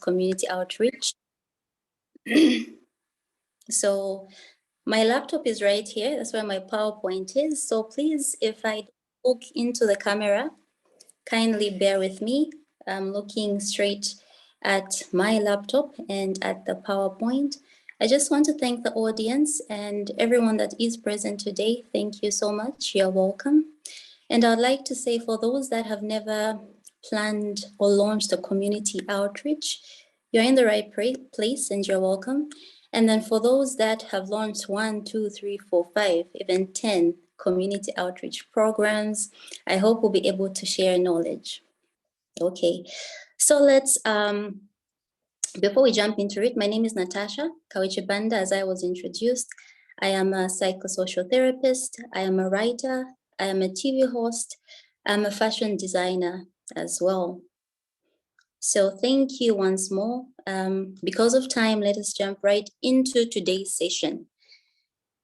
community outreach. So my laptop is right here. That's where my PowerPoint is. So please, if I look into the camera, kindly bear with me. I'm looking straight at my laptop and at the PowerPoint. I just want to thank the audience and everyone that is present today. Thank you so much. You're welcome. And I'd like to say for those that have never planned or launched a community outreach, you're in the right place and you're welcome. And then for those that have launched 1, 2, 3, 4, 5, even 10 community outreach programs, I hope we'll be able to share knowledge. Okay, so let's, before we jump into it, my name is Natasha Kawichibanda, as I was introduced. I am a psychosocial therapist, I am a writer, I am a TV host, I'm a fashion designer as well. So thank you once more. Because of time, let us jump right into today's session.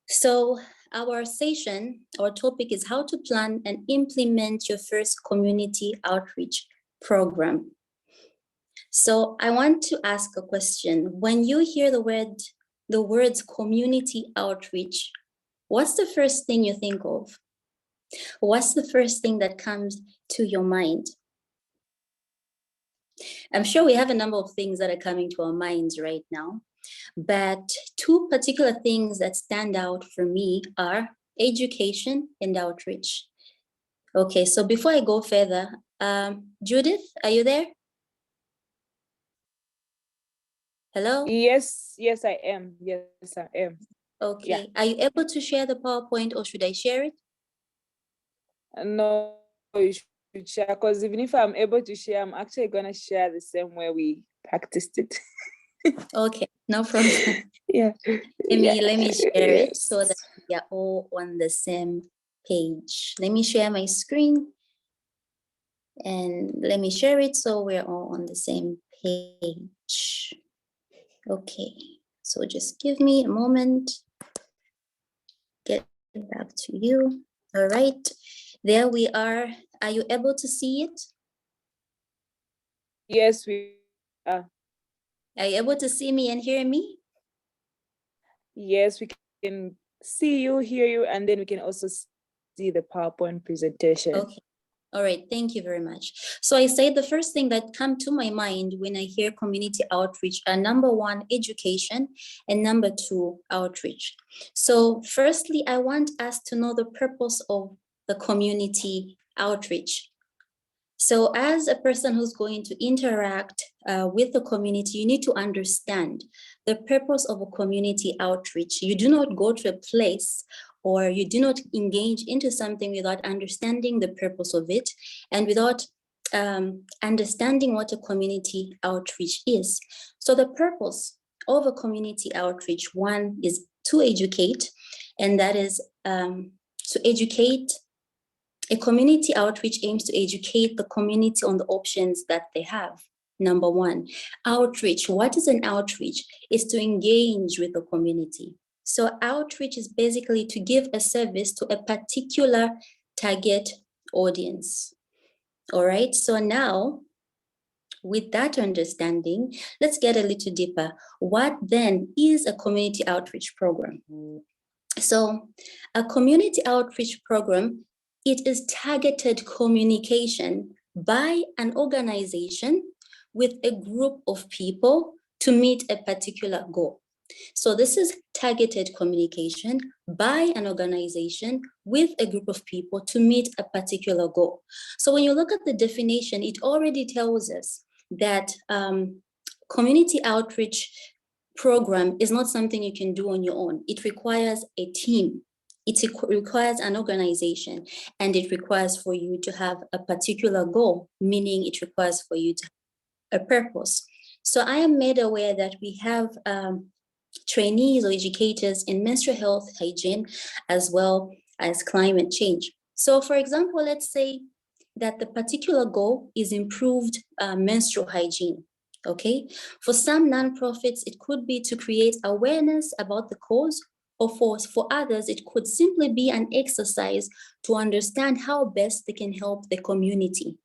So our topic is how to plan and implement your first community outreach program. So I want to ask a question. When you hear the words community outreach, what's the first thing you think of? What's the first thing that comes to your mind? I'm sure we have a number of things that are coming to our minds right now, but two particular things that stand out for me are education and outreach. Okay, so before I go further, Judith, are you there? Hello? Yes, I am. Yes, I am. Okay, yeah. Are you able to share the PowerPoint or should I share it? No, you should share, because even if I'm able to share, I'm actually going to share the same way we practiced it. Okay, no problem. Yeah. Let me share it Yes. so that we are all on the same page. Let me share my screen and let me share it so we're all on the same page. Okay, so just give me a moment. Get back to you. All right, there we are. Are you able to see it? Yes, we are. Are you able to see me and hear me? Yes, we can see you, hear you, and then we can also see the PowerPoint presentation. Okay. All right, thank you very much. So I say the first thing that come to my mind when I hear community outreach are number one, education, and number two, outreach. So firstly, I want us to know the purpose of the community outreach. So as a person who's going to interact with the community, you need to understand the purpose of a community outreach. You do not go to a place or you do not engage into something without understanding the purpose of it and without understanding what a community outreach is. So the purpose of a community outreach, one is to educate, and that is to educate. A community outreach aims to educate the community on the options that they have. Number one, outreach. What is an outreach? It's to engage with the community. So outreach is basically to give a service to a particular target audience. All right, so now with that understanding, let's get a little deeper. What then is a community outreach program? So a community outreach program, it is targeted communication by an organization with a group of people to meet a particular goal. So this is targeted communication by an organization with a group of people to meet a particular goal. So when you look at the definition, it already tells us that community outreach program is not something you can do on your own. It requires a team. It requires an organization, and it requires for you to have a particular goal, meaning it requires for you to have a purpose. So I am made aware that we have trainees or educators in menstrual health hygiene, as well as climate change. So for example, let's say that the particular goal is improved menstrual hygiene. Okay, for some nonprofits, it could be to create awareness about the cause, or for others, it could simply be an exercise to understand how best they can help the community.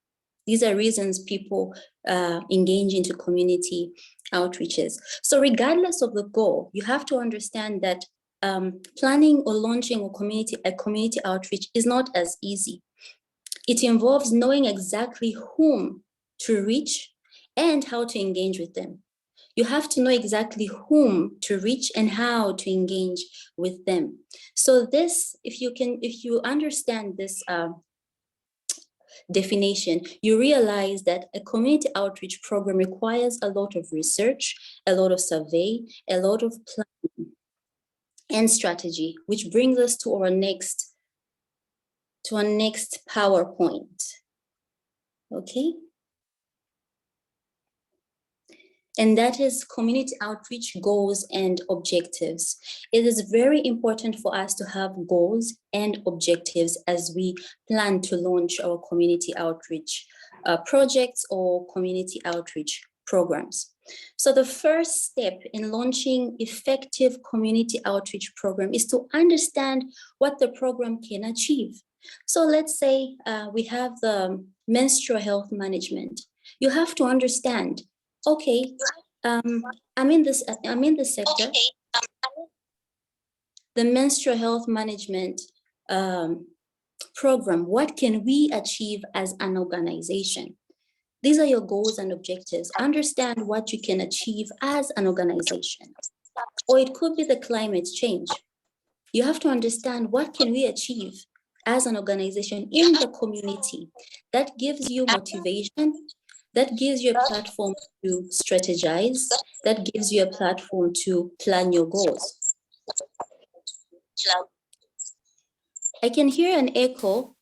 These are reasons people engage into community outreaches. So regardless of the goal, you have to understand that planning or launching a community outreach is not as easy. It involves knowing exactly whom to reach and how to engage with them. You have to know exactly whom to reach and how to engage with them. So this, if you understand this definition, you realize that a community outreach program requires a lot of research, a lot of survey, a lot of planning and strategy, which brings us to our next PowerPoint. Okay. And that is community outreach goals and objectives. It is very important for us to have goals and objectives as we plan to launch our community outreach projects or community outreach programs. So the first step in launching effective community outreach program is to understand what the program can achieve. So let's say we have the menstrual health management. You have to understand, okay, I'm in this sector. The menstrual health management program, what can we achieve as an organization? These are your goals and objectives. Understand what you can achieve as an organization. Or it could be the climate change. You have to understand what can we achieve as an organization in the community. That gives you motivation. That gives you a platform to strategize. That gives you a platform to plan your goals. I can hear an echo.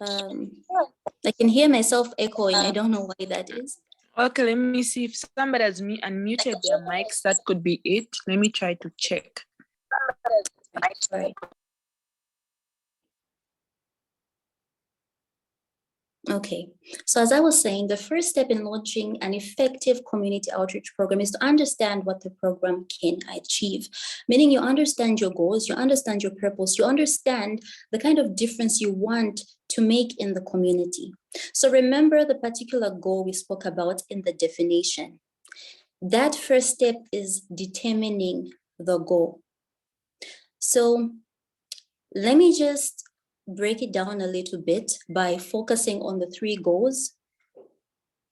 I can hear myself echoing. I don't know why that is. Okay, let me see if somebody has unmuted their mics. That could be it. Let me try to check. Right. Okay, so as I was saying, the first step in launching an effective community outreach program is to understand what the program can achieve, meaning you understand your goals, you understand your purpose, you understand the kind of difference you want to make in the community. So remember the particular goal we spoke about in the definition. That first step is determining the goal. So let me just break it down a little bit by focusing on the 3 goals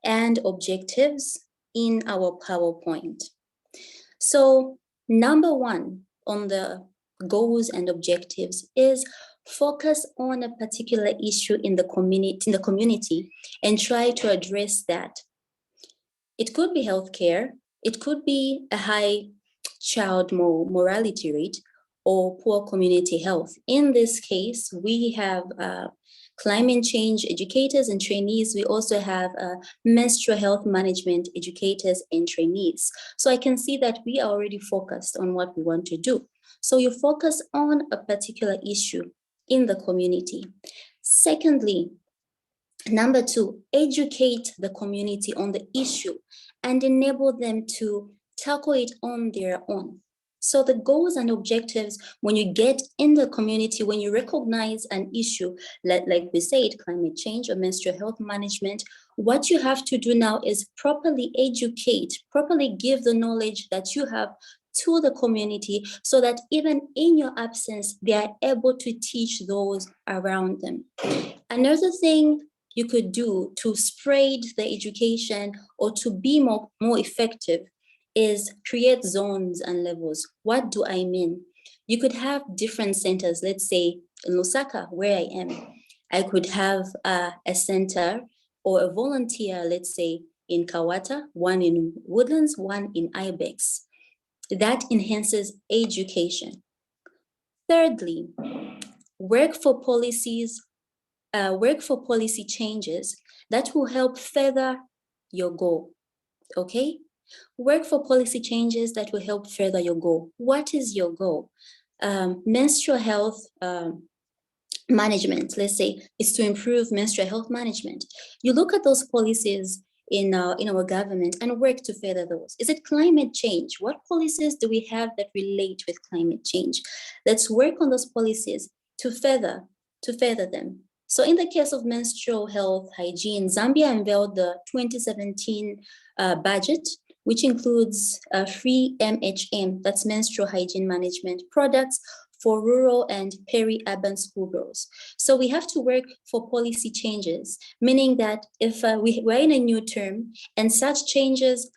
and objectives in our PowerPoint. So number 1 on the goals and objectives is focus on a particular issue in the community and try to address that. It could be healthcare, it could be a high child mortality rate, or poor community health. In this case, we have climate change educators and trainees. We also have menstrual health management educators and trainees. So I can see that we are already focused on what we want to do. So you focus on a particular issue in the community. Secondly, number 2, educate the community on the issue and enable them to tackle it on their own. So the goals and objectives, when you get in the community, when you recognize an issue, like we said, climate change or menstrual health management, what you have to do now is properly educate, properly give the knowledge that you have to the community so that even in your absence, they are able to teach those around them. Another thing you could do to spread the education or to be more effective is create zones and levels. What do I mean? You could have different centers. Let's say in Lusaka, where I am, I could have a center or a volunteer, let's say in Kawata, one in Woodlands, one in Ibex. That enhances education. Thirdly, work for policy changes that will help further your goal, okay? Work for policy changes that will help further your goal. What is your goal? Menstrual health management, let's say, is to improve menstrual health management. You look at those policies in our government and work to further those. Is it climate change? What policies do we have that relate with climate change? Let's work on those policies to further them. So in the case of menstrual health hygiene, Zambia unveiled the 2017 budget, which includes free MHM, that's menstrual hygiene management products for rural and peri-urban schoolgirls. So we have to work for policy changes, meaning that if we're in a new term and such changes,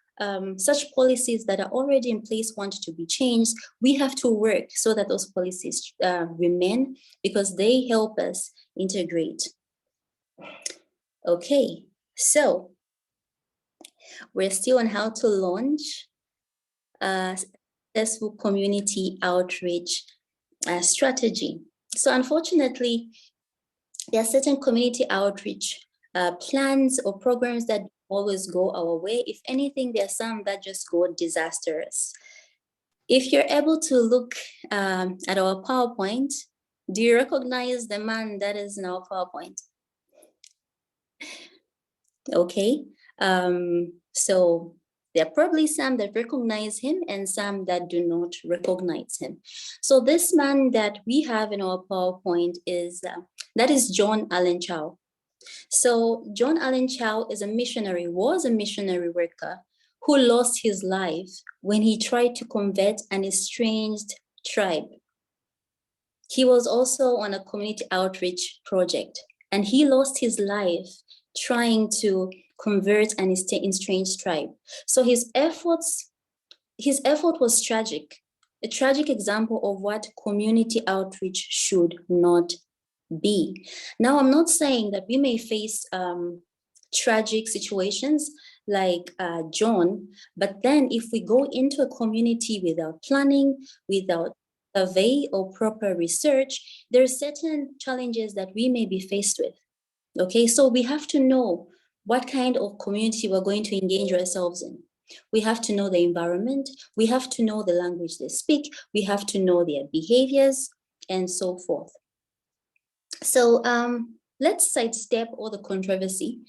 such policies that are already in place want to be changed, we have to work so that those policies remain, because they help us integrate. Okay, so we're still on how to launch a successful community outreach strategy. So unfortunately, there are certain community outreach plans or programs that always go our way. If anything, there are some that just go disastrous. If you're able to look at our PowerPoint, do you recognize the man that is in our PowerPoint? Okay, so there are probably some that recognize him and some that do not recognize him. So this man that we have in our PowerPoint is, that is John Allen Chau. So John Allen Chau is a missionary, was a missionary worker who lost his life when he tried to convert an estranged tribe. He was also on a community outreach project, and he lost his life trying to convert an estranged tribe. So his effort was tragic, a tragic example of what community outreach should not be. Now, I'm not saying that we may face tragic situations like John, but then if we go into a community without planning, without survey or proper research, there are certain challenges that we may be faced with. Okay, so we have to know what kind of community we're going to engage ourselves in. We have to know the environment, we have to know the language they speak, we have to know their behaviors, and so forth. So let's sidestep all the controversy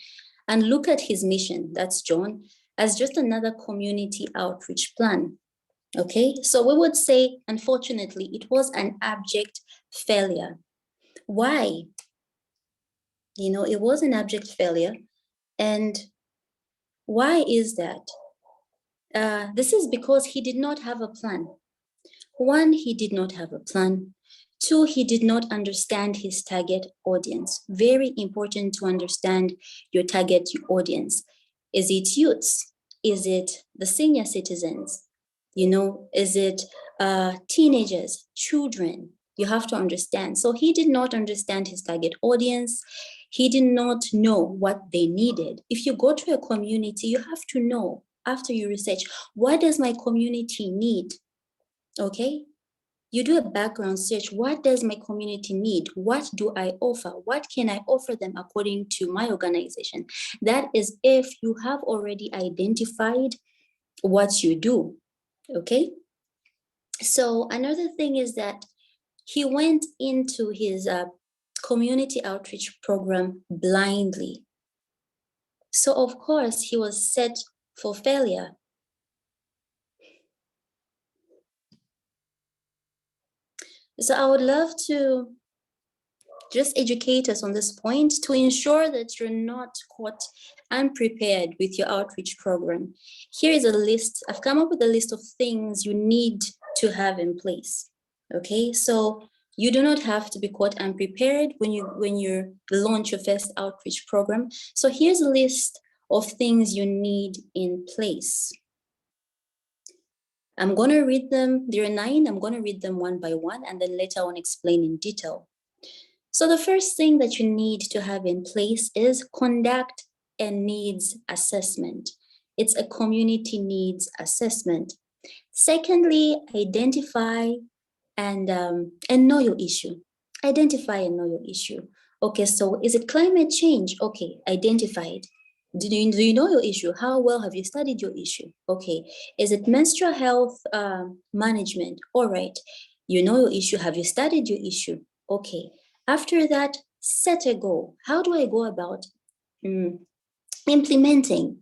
and look at his mission, that's John, as just another community outreach plan. Okay, so we would say, unfortunately, it was an abject failure. Why? You know, it was an abject failure. And why is that? This is because he did not have a plan. One, he did not have a plan. Two, he did not understand his target audience. Very important to understand your target audience. Is it youths? Is it the senior citizens? You know, is it teenagers, children? You have to understand. So he did not understand his target audience. He did not know what they needed. If you go to a community, you have to know, after you research, what does my community need? Okay, you do a background search. What does my community need? What do I offer? What can I offer them according to my organization? That is if you have already identified what you do, okay? So another thing is that he went into his community outreach program blindly. So of course he was set for failure. So I would love to just educate us on this point to ensure that you're not caught unprepared with your outreach program. Here is a list. I've come up with a list of things you need to have in place. Okay, so you do not have to be caught unprepared when you launch your first outreach program. So here's a list of things you need in place. I'm going to read them. There are 9. I'm going to read them one by one, and then later on explain in detail. So the first thing that you need to have in place is conduct a needs assessment. It's a community needs assessment. Secondly, identify and know your issue. Identify and know your issue. Okay, so is it climate change? Okay, identify it. Do you know your issue? How well have you studied your issue? Okay, is it menstrual health management? All right, you know your issue. Have you studied your issue? Okay, after that, set a goal. How do I go about implementing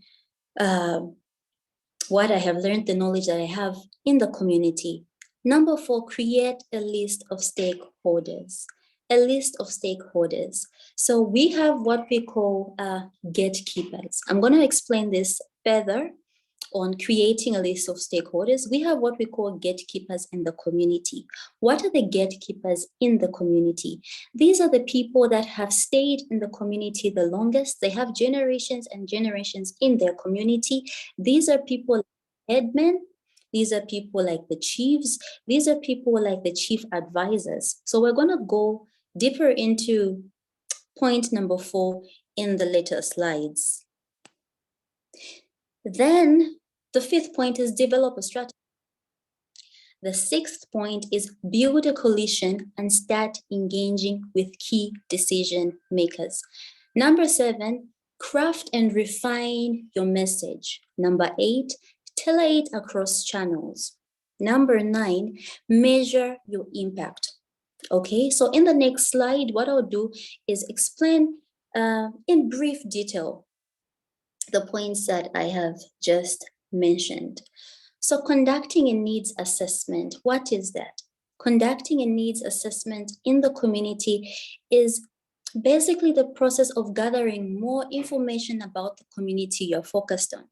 what I have learned, the knowledge that I have in the community? Number 4, create a list of stakeholders. a list of stakeholders. So we have what we call gatekeepers. I'm going to explain this further on creating a list of stakeholders. We have what we call gatekeepers in the community. What are the gatekeepers in the community? These are the people that have stayed in the community the longest. They have generations and generations in their community. These are people like headmen. These are people like the chiefs. These are people like the chief advisors. So we're going to go deeper into point number 4 in the later slides. Then the 5th point is develop a strategy. The 6th point is build a coalition and start engaging with key decision makers. Number 7, craft and refine your message. Number 8, tailor it across channels. Number 9, measure your impact. Okay, so in the next slide, what I'll do is explain in brief detail the points that I have just mentioned. So conducting a needs assessment, what is that? Conducting a needs assessment in the community is basically the process of gathering more information about the community you're focused on,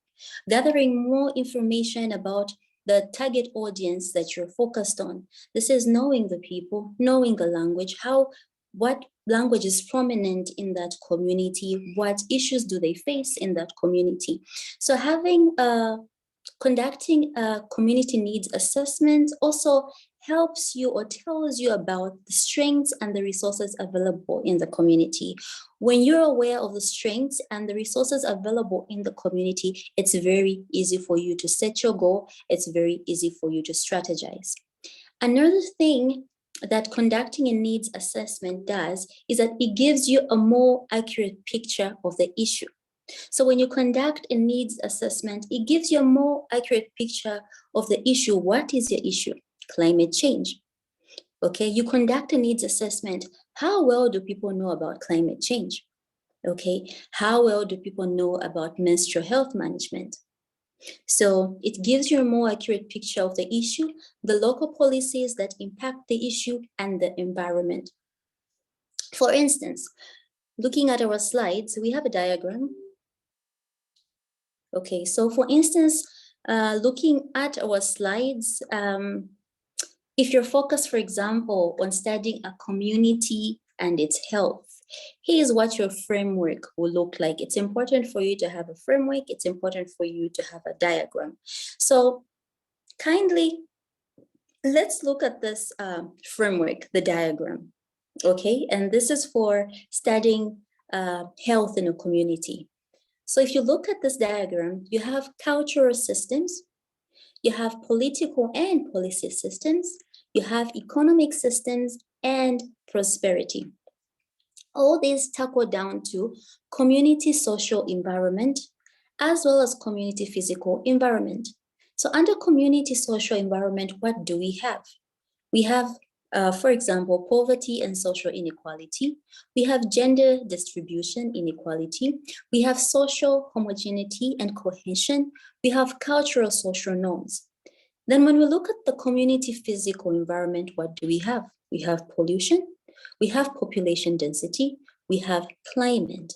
gathering more information about the target audience that you're focused on. This is knowing the people, knowing the language, what language is prominent in that community, what issues do they face in that community. So conducting a community needs assessment also helps you or tells you about the strengths and the resources available in the community. When you're aware of the strengths and the resources available in the community, it's very easy for you to set your goal. It's very easy for you to strategize. Another thing that conducting a needs assessment does is that it gives you a more accurate picture of the issue. So when you conduct a needs assessment, it gives you a more accurate picture of the issue. What is your issue? Climate change. Okay, you conduct a needs assessment. How well do people know about climate change? Okay, how well do people know about menstrual health management? So it gives you a more accurate picture of the issue, the local policies that impact the issue, and the environment. For instance, looking at our slides, we have a diagram. Okay, so for instance, looking at our slides, if you're focused, for example, on studying a community and its health, here's what your framework will look like. It's important for you to have a framework. It's important for you to have a diagram. So kindly, let's look at this framework, the diagram, okay? And this is for studying health in a community. So if you look at this diagram, you have cultural systems, you have political and policy systems, you have economic systems, and prosperity. All these tackle down to community social environment, as well as community physical environment. So under community social environment, what do we have? We have, for example, poverty and social inequality. We have gender distribution inequality. We have social homogeneity and cohesion. We have cultural social norms. Then when we look at the community physical environment, what do we have? We have pollution, we have population density, we have climate.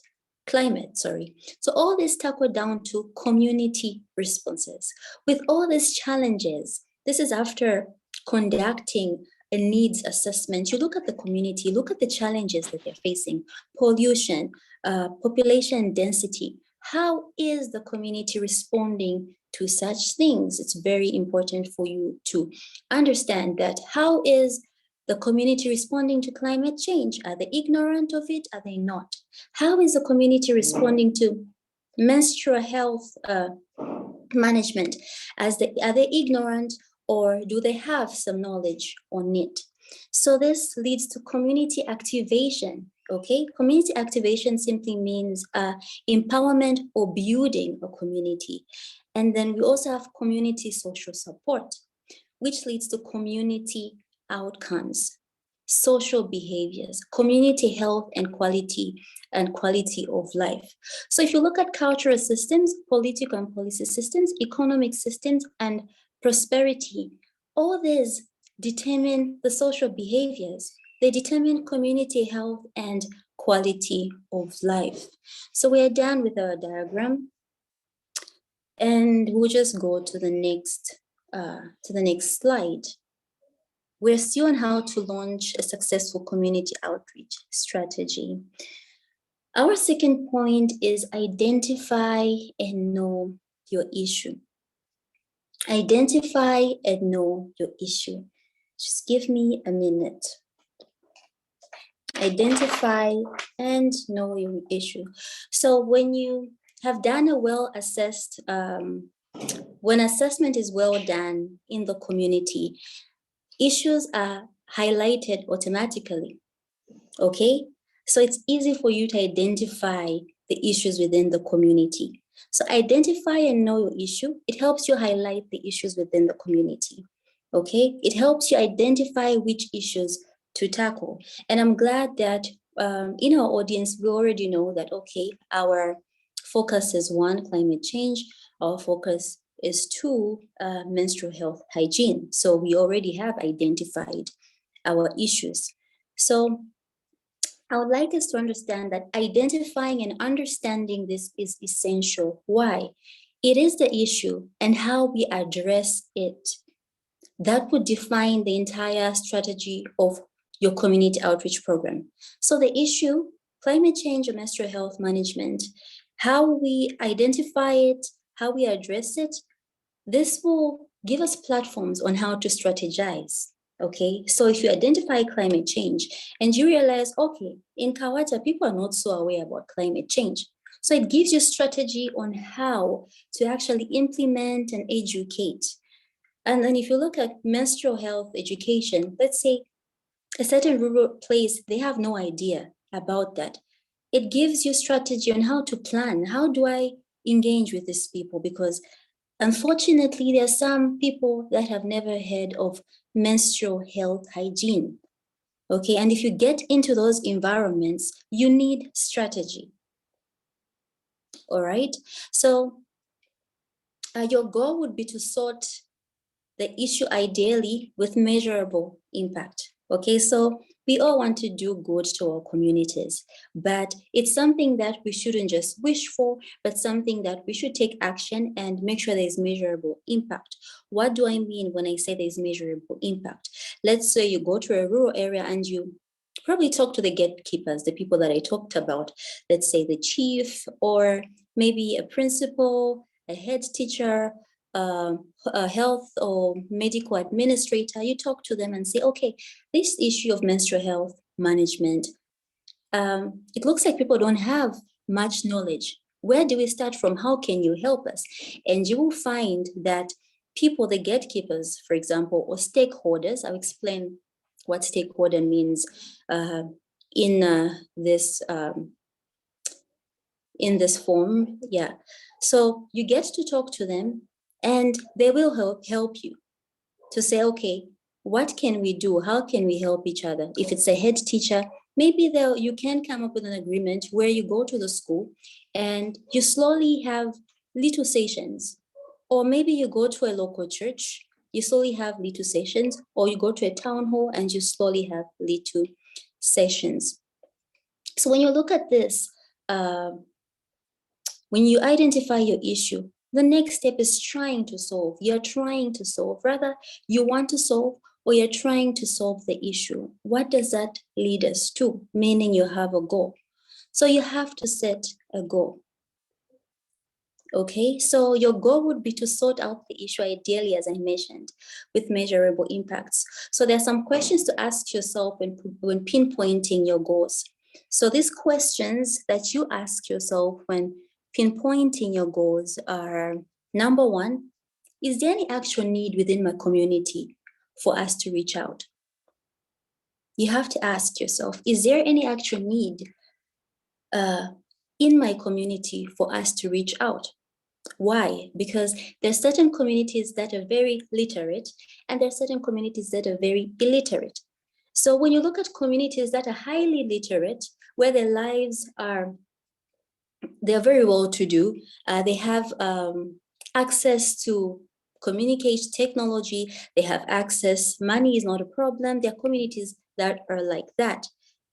So all this tackle down to community responses. With all these challenges, this is after conducting a needs assessment. You look at the community, look at the challenges that they're facing, pollution, population density. How is the community responding to such things? It's very important for you to understand that. How is the community responding to climate change? Are they ignorant of it? Are they not? How is the community responding to menstrual health management? Are they ignorant, or do they have some knowledge on it? So this leads to community activation. Okay, community activation simply means empowerment or building a community. And then we also have community social support, which leads to community outcomes, social behaviors, community health, and quality of life. So if you look at cultural systems, political and policy systems, economic systems, and prosperity, all these determine the social behaviors. They determine community health and quality of life. So we are done with our diagram, and we'll just go to the next slide. We're still on how to launch a successful community outreach strategy. Our second point is identify and know your issue. Identify and know your issue. Just give me a minute. Identify and know your issue. So when you have done a well-assessed, when assessment is well done in the community, issues are highlighted automatically, okay? So it's easy for you to identify the issues within the community. So identify and know your issue. It helps you highlight the issues within the community, okay? It helps you identify which issues to tackle. And I'm glad that in our audience, we already know that, okay, our focus is 1, climate change. Our focus is 2, menstrual health hygiene. So we already have identified our issues. So I would like us to understand that identifying and understanding this is essential. Why? It is the issue and how we address it that would define the entire strategy of your community outreach program. So the issue, climate change or menstrual health management, how we identify it, how we address it, this will give us platforms on how to strategize. Okay, so if you identify climate change and you realize, okay, in Kawata, people are not so aware about climate change. So it gives you strategy on how to actually implement and educate. And then if you look at menstrual health education, let's say a certain rural place, they have no idea about that. It gives you strategy on how to plan. How do I engage with these people? Because unfortunately, there are some people that have never heard of menstrual health hygiene. Okay, and if you get into those environments, you need strategy. All right, so your goal would be to sort the issue ideally with measurable impact. Okay, so we all want to do good to our communities, but it's something that we shouldn't just wish for, but something that we should take action and make sure there's measurable impact. What do I mean when I say there's measurable impact? Let's say you go to a rural area and you probably talk to the gatekeepers, the people that I talked about, let's say the chief, or maybe a principal, a head teacher, a health or medical administrator. You talk to them and say, okay, this issue of menstrual health management, it looks like people don't have much knowledge. Where do we start from? How can you help us? And you will find that people, the gatekeepers, for example, or stakeholders, I'll explain what stakeholder means in this form. Yeah. So you get to talk to them and they will help you to say, okay, what can we do? How can we help each other? If it's a head teacher, maybe you can come up with an agreement where you go to the school and you slowly have little sessions. Or maybe you go to a local church, you slowly have little sessions, or you go to a town hall and you slowly have little sessions. So when you look at this, when you identify your issue, the next step is trying to solve. You're trying to solve. Rather, you want to solve or you're trying to solve the issue. What does that lead us to? Meaning you have a goal. So you have to set a goal. Okay, so your goal would be to sort out the issue ideally, as I mentioned, with measurable impacts. So there are some questions to ask yourself when pinpointing your goals. So these questions that you ask yourself when pinpointing your goals are, number 1, is there any actual need within my community for us to reach out? You have to ask yourself, is there any actual need in my community for us to reach out? Why? Because there are certain communities that are very literate and there are certain communities that are very illiterate. So when you look at communities that are highly literate, where their lives are, they're very well to do, they have access to communicate technology, they have access, money is not a problem, their communities that are like that,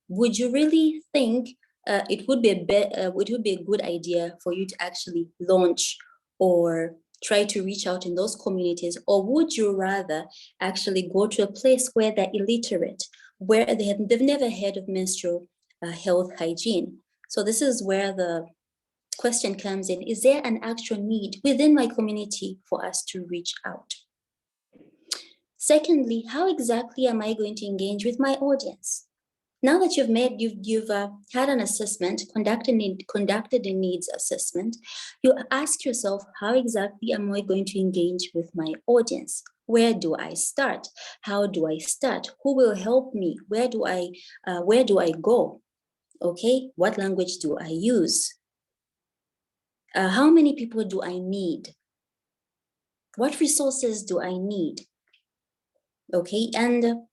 would you really think it would be a good idea for you to actually launch or try to reach out in those communities? Or would you rather actually go to a place where they're illiterate, where they've never heard of menstrual health hygiene? So this is where the question comes in. Is there an actual need within my community for us to reach out? Secondly, how exactly am I going to engage with my audience? Now that you've had an assessment, conducted a needs assessment, you ask yourself, how exactly am I going to engage with my audience? Where do I start? How do I start? Who will help me? Where do I go? Okay, what language do I use? How many people do I need? What resources do I need? Okay, and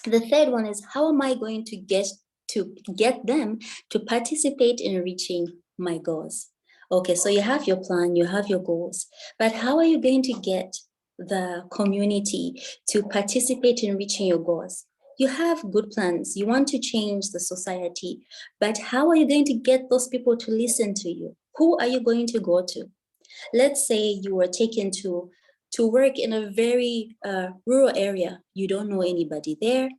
the third one is, how am I going to get them to participate in reaching my goals? Okay, so you have your plan, you have your goals, but how are you going to get the community to participate in reaching your goals? You have good plans, you want to change the society, but how are you going to get those people to listen to you? Who are you going to go to? Let's say you were taken to work in a very rural area. You don't know anybody there.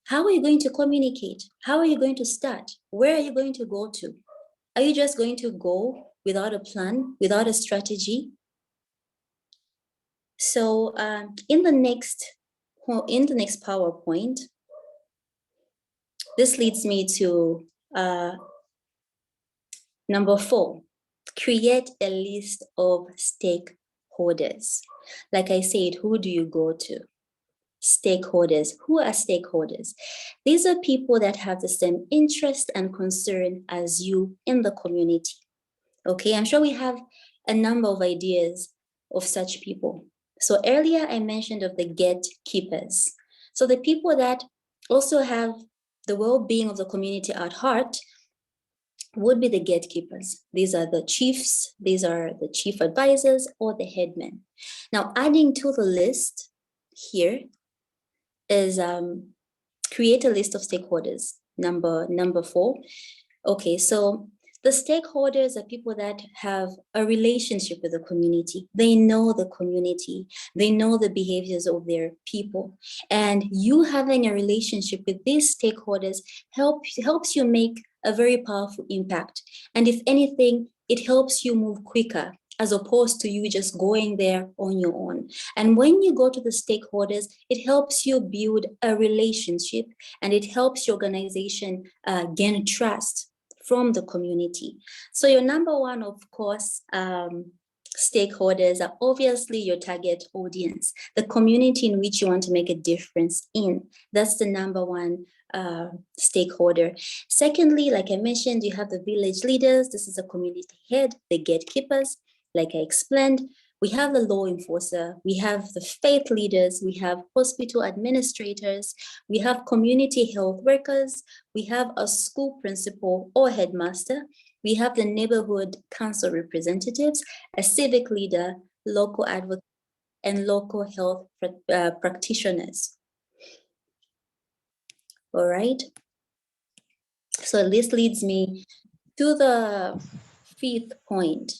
How are you going to communicate? How are you going to start? Where are you going to go to? Are you just going to go without a plan, without a strategy? So in the next PowerPoint, this leads me to number 4, create a list of stakeholders. Like I said, who do you go to? Stakeholders. Who are stakeholders? These are people that have the same interest and concern as you in the community. Okay, I'm sure we have a number of ideas of such people. So earlier I mentioned of the gatekeepers. So the people that also have the well-being of the community at heart would be the gatekeepers. These are the chiefs, these are the chief advisors or the headmen. Now, adding to the list here is create a list of stakeholders, number 4. Okay, so the stakeholders are people that have a relationship with the community. They know the community, they know the behaviors of their people. And you having a relationship with these stakeholders helps you make a very powerful impact. And if anything, it helps you move quicker as opposed to you just going there on your own. And when you go to the stakeholders, it helps you build a relationship and it helps your organization gain trust from the community. So your number 1, of course, stakeholders are obviously your target audience, the community in which you want to make a difference in. That's the number 1 stakeholder. Secondly, like I mentioned, you have the village leaders. This is a community head, the gatekeepers. Like I explained, we have the law enforcer, we have the faith leaders, we have hospital administrators, we have community health workers, we have a school principal or headmaster, we have the neighborhood council representatives, a civic leader, local advocate, and local health practitioners. All right. So this leads me to the 5th point.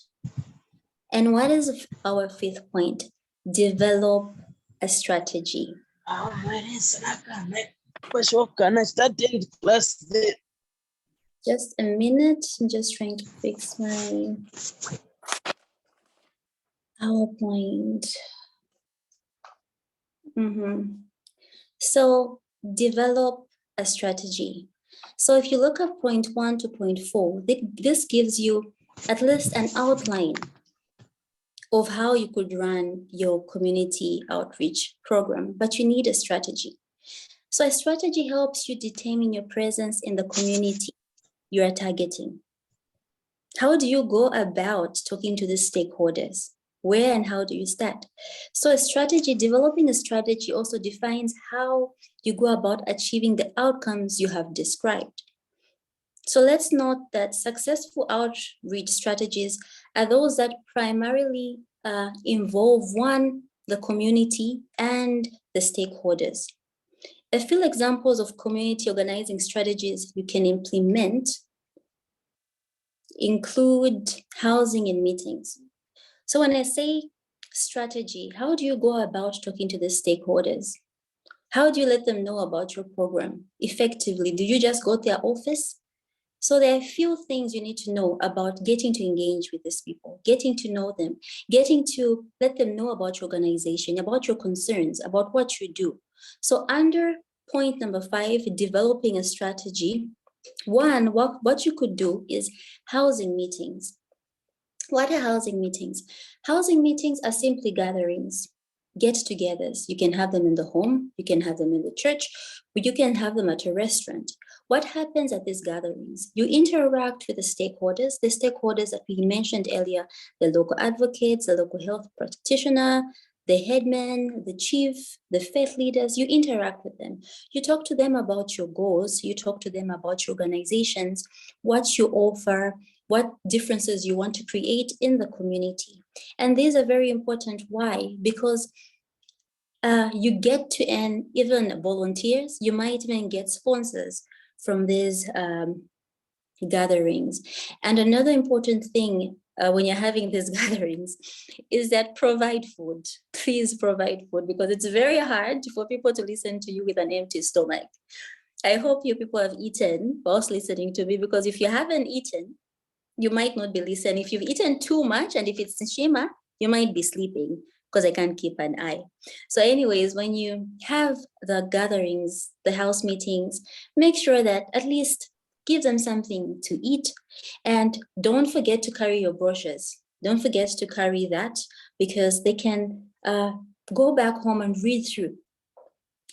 And what is our 5th point? Develop a strategy. Just a minute, I'm just trying to fix my PowerPoint. So develop a strategy. So if you look at point 1 to point 4, this gives you at least an outline of how you could run your community outreach program, but you need a strategy. So a strategy helps you determine your presence in the community you are targeting. How do you go about talking to the stakeholders? Where and how do you start? So developing a strategy also defines how you go about achieving the outcomes you have described. So let's note that successful outreach strategies are those that primarily involve 1, the community and the stakeholders. A few examples of community organizing strategies you can implement include housing and meetings. So when I say strategy, how do you go about talking to the stakeholders? How do you let them know about your program effectively? Do you just go to their office? So there are a few things you need to know about getting to engage with these people, getting to know them, getting to let them know about your organization, about your concerns, about what you do. So under point number 5, developing a strategy, one, what you could do is housing meetings. What are housing meetings? Housing meetings are simply gatherings, get-togethers. You can have them in the home, you can have them in the church, or you can have them at a restaurant. What happens at these gatherings? You interact with the stakeholders that we mentioned earlier, the local advocates, the local health practitioner, the headman, the chief, the faith leaders. You interact with them. You talk to them about your goals. You talk to them about your organizations, what you offer, what differences you want to create in the community. And these are very important. Why? Because you get to earn even volunteers. You might even get sponsors from these gatherings. And another important thing when you're having these gatherings is that provide food. Please provide food, because it's very hard for people to listen to you with an empty stomach. I hope you people have eaten whilst listening to me, because if you haven't eaten, you might not be listening. If you've eaten too much, and if it's Shima, you might be sleeping, because I can't keep an eye. So anyways, when you have the gatherings, the house meetings, make sure that at least give them something to eat, and don't forget to carry your brochures. Don't forget to carry that, because they can go back home and read through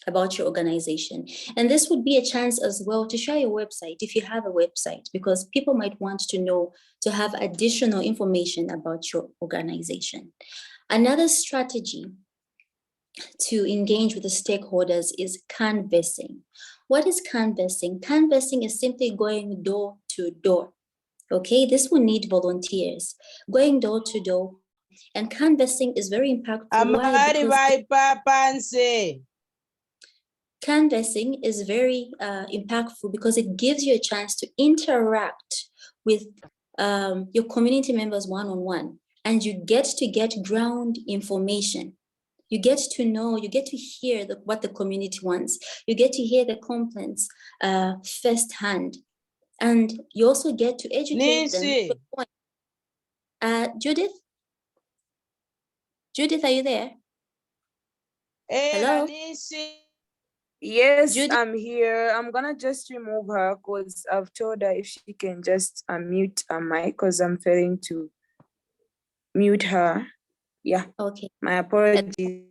about your organization. And this would be a chance as well to share your website if you have a website, because people might want to know, to have additional information about your organization. Another strategy to engage with the stakeholders is canvassing. What is canvassing? Canvassing is simply going door to door. Okay, this will need volunteers. Going door to door, and canvassing is very impactful. Why? Because canvassing is very impactful because it gives you a chance to interact with your community members one-on-one, and you get to get ground information. You get to know, you get to hear what the community wants. You get to hear the complaints firsthand, and you also get to educate them. Judith? Judith, are you there? Hello? Yes, Judith? I'm here. I'm gonna just remove her because I've told her if she can just unmute her mic, because I'm failing to mute her. Yeah. Okay. My apologies.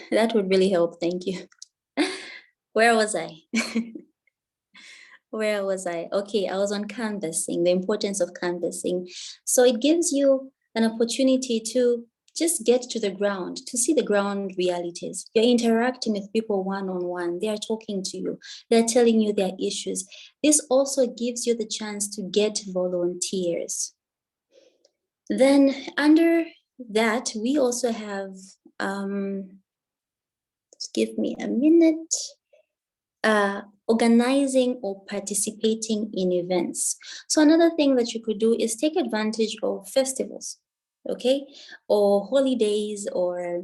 That would really help. Thank you. Where was I? Where was I? Okay, I was on canvassing, the importance of canvassing. So it gives you an opportunity to just get to the ground, to see the ground realities. You're interacting with people one-on-one. They are talking to you. They're telling you their issues. This also gives you the chance to get volunteers. Then under that, we also have, give me a minute, organizing or participating in events. So another thing that you could do is take advantage of festivals, okay? Or holidays, or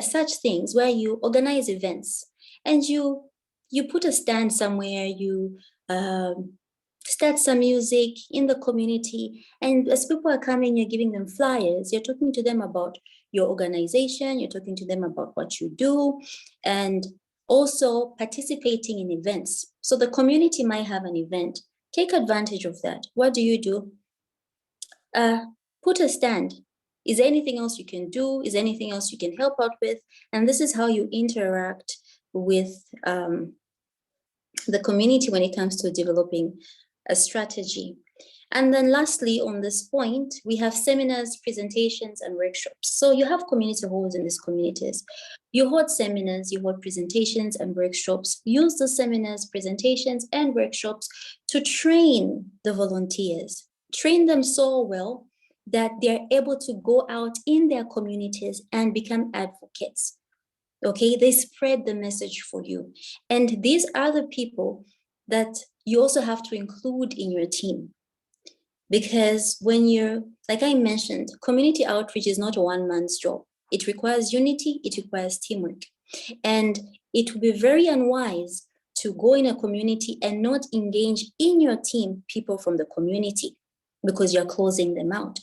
such things where you organize events, and you put a stand somewhere, you start some music in the community, and as people are coming, you're giving them flyers, you're talking to them about your organization, you're talking to them about what you do, and also participating in events. So the community might have an event. Take advantage of that. What do? Put a stand. Is there anything else you can do? Is there anything else you can help out with? And this is how you interact with the community when it comes to developing a strategy. And then lastly, on this point, we have seminars, presentations, and workshops. So you have community halls in these communities. You hold seminars, you hold presentations and workshops. Use the seminars, presentations, and workshops to train the volunteers. Train them so well that they're able to go out in their communities and become advocates. Okay, they spread the message for you. And these are the people that you also have to include in your team. Because when you're, like I mentioned, community outreach is not a one-man's job. It requires unity, it requires teamwork. And it would be very unwise to go in a community and not engage in your team people from the community because you're closing them out.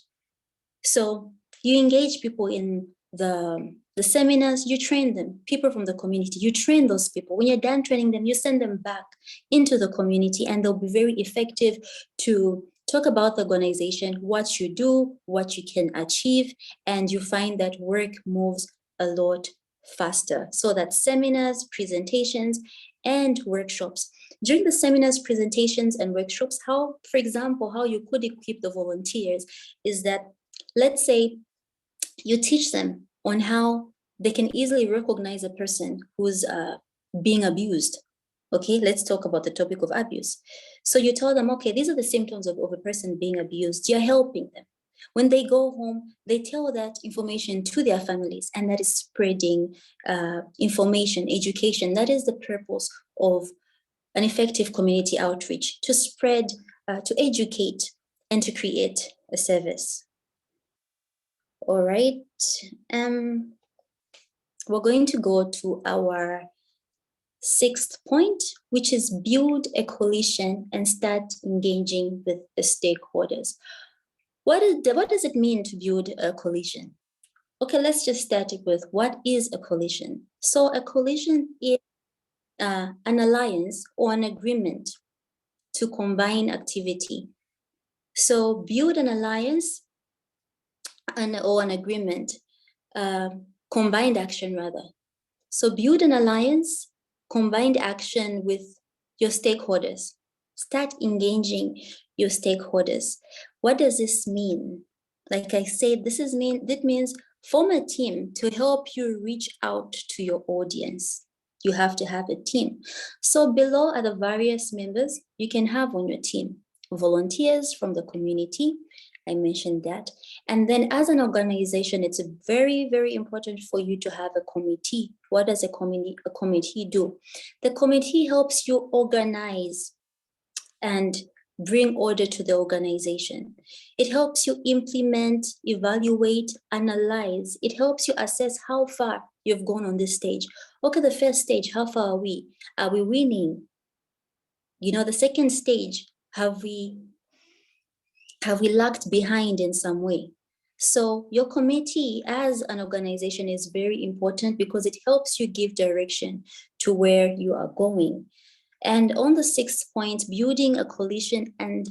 So you engage people in the seminars, you train them, people from the community, you train those people. When you're done training them, you send them back into the community, and they'll be very effective to talk about the organization, what you do, what you can achieve, and you find that work moves a lot faster. So that seminars, presentations, and workshops. During the seminars, presentations, and workshops, how, for example, how you could equip the volunteers is that, let's say you teach them on how they can easily recognize a person who's being abused. Okay, let's talk about the topic of abuse. So you tell them, okay, these are the symptoms of a person being abused. You're helping them. When they go home, they tell that information to their families, and that is spreading information, education. That is the purpose of an effective community outreach, to spread, to educate, and to create a service. All right, we're going to go to our 6th point, which is build a coalition and start engaging with the stakeholders. What does it mean to build a coalition? Okay, let's just start it with what is a coalition. So a coalition is an alliance or an agreement to combine activity. So build an alliance or an agreement, combined action rather. So build an alliance, combined action with your stakeholders. Start engaging your stakeholders. What does this mean? Like I said, that means form a team to help you reach out to your audience. You have to have a team. So below are the various members you can have on your team. Volunteers from the community, I mentioned that. And then as an organization, it's very, very important for you to have a committee. What does a committee do? The committee helps you organize and bring order to the organization. It helps you implement, evaluate, analyze. It helps you assess how far you've gone on this stage. Okay, the first stage, how far are we? Are we winning? You know, the second stage, have we lagged behind in some way? So your committee as an organization is very important because it helps you give direction to where you are going. And on the 6th point, building a coalition and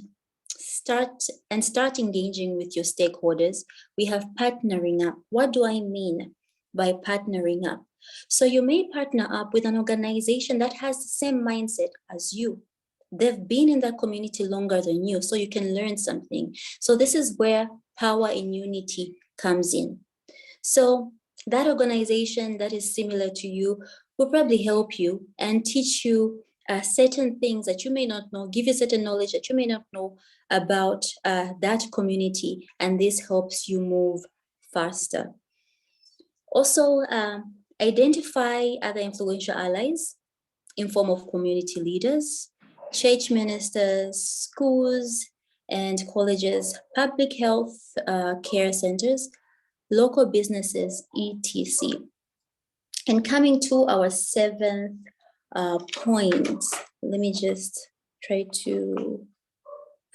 start engaging with your stakeholders, we have partnering up. What do I mean by partnering up? So you may partner up with an organization that has the same mindset as you. They've been in that community longer than you, so you can learn something. So this is where power in unity comes in. So that organization that is similar to you will probably help you and teach you certain things that you may not know, give you certain knowledge that you may not know about that community, and this helps you move faster. Also, identify other influential allies in form of community leaders, church ministers, schools and colleges, public health care centers, local businesses, etc. And coming to our 7th point, let me just try to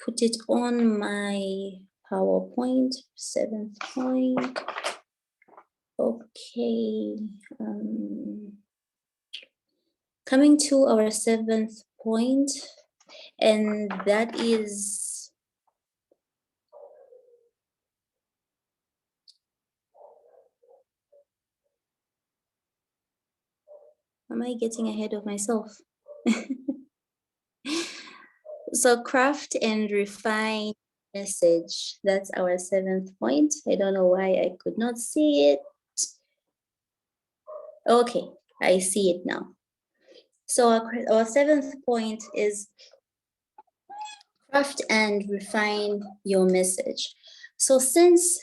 put it on my PowerPoint. 7th point. Okay. Coming to our 7th point, and that is am I getting ahead of myself? So craft and refine message. That's our 7th point. I don't know why I could not see it. Okay, I see it now. So our 7th point is craft and refine your message. So since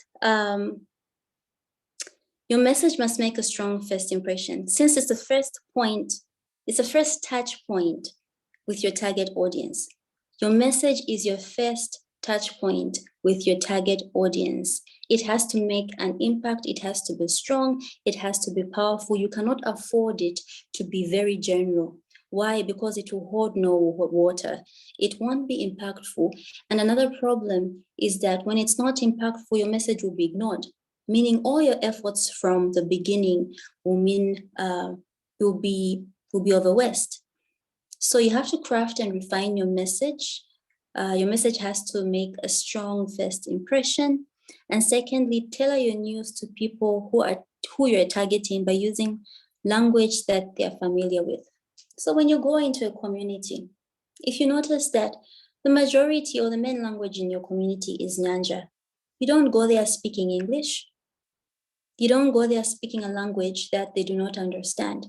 Your message must make a strong first impression. Since it's the first point, it's the first touch point with your target audience. Your message is your first touch point with your target audience. It has to make an impact. It has to be strong. It has to be powerful. You cannot afford it to be very general. Why? Because it will hold no water. It won't be impactful. And another problem is that when it's not impactful, your message will be ignored, meaning all your efforts from the beginning will be over waste. So you have to craft and refine your message. Your message has to make a strong first impression. And secondly, tailor your news to people who you're targeting by using language that they're familiar with. So when you go into a community, if you notice that the majority or the main language in your community is Nyanja, you don't go there speaking English. You don't go there speaking a language that they do not understand.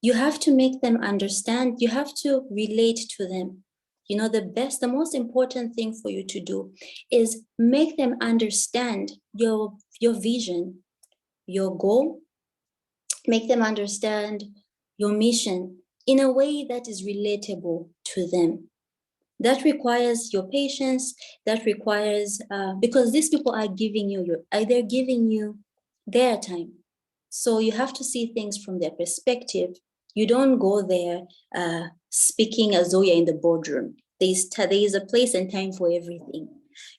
You have to make them understand. You have to relate to them. You know, the most important thing for you to do is make them understand your vision, your goal, make them understand your mission in a way that is relatable to them. That requires your patience, that requires, because these people are giving you, they're giving you their time. So you have to see things from their perspective. You don't go there speaking as though you're in the boardroom. There is a place and time for everything.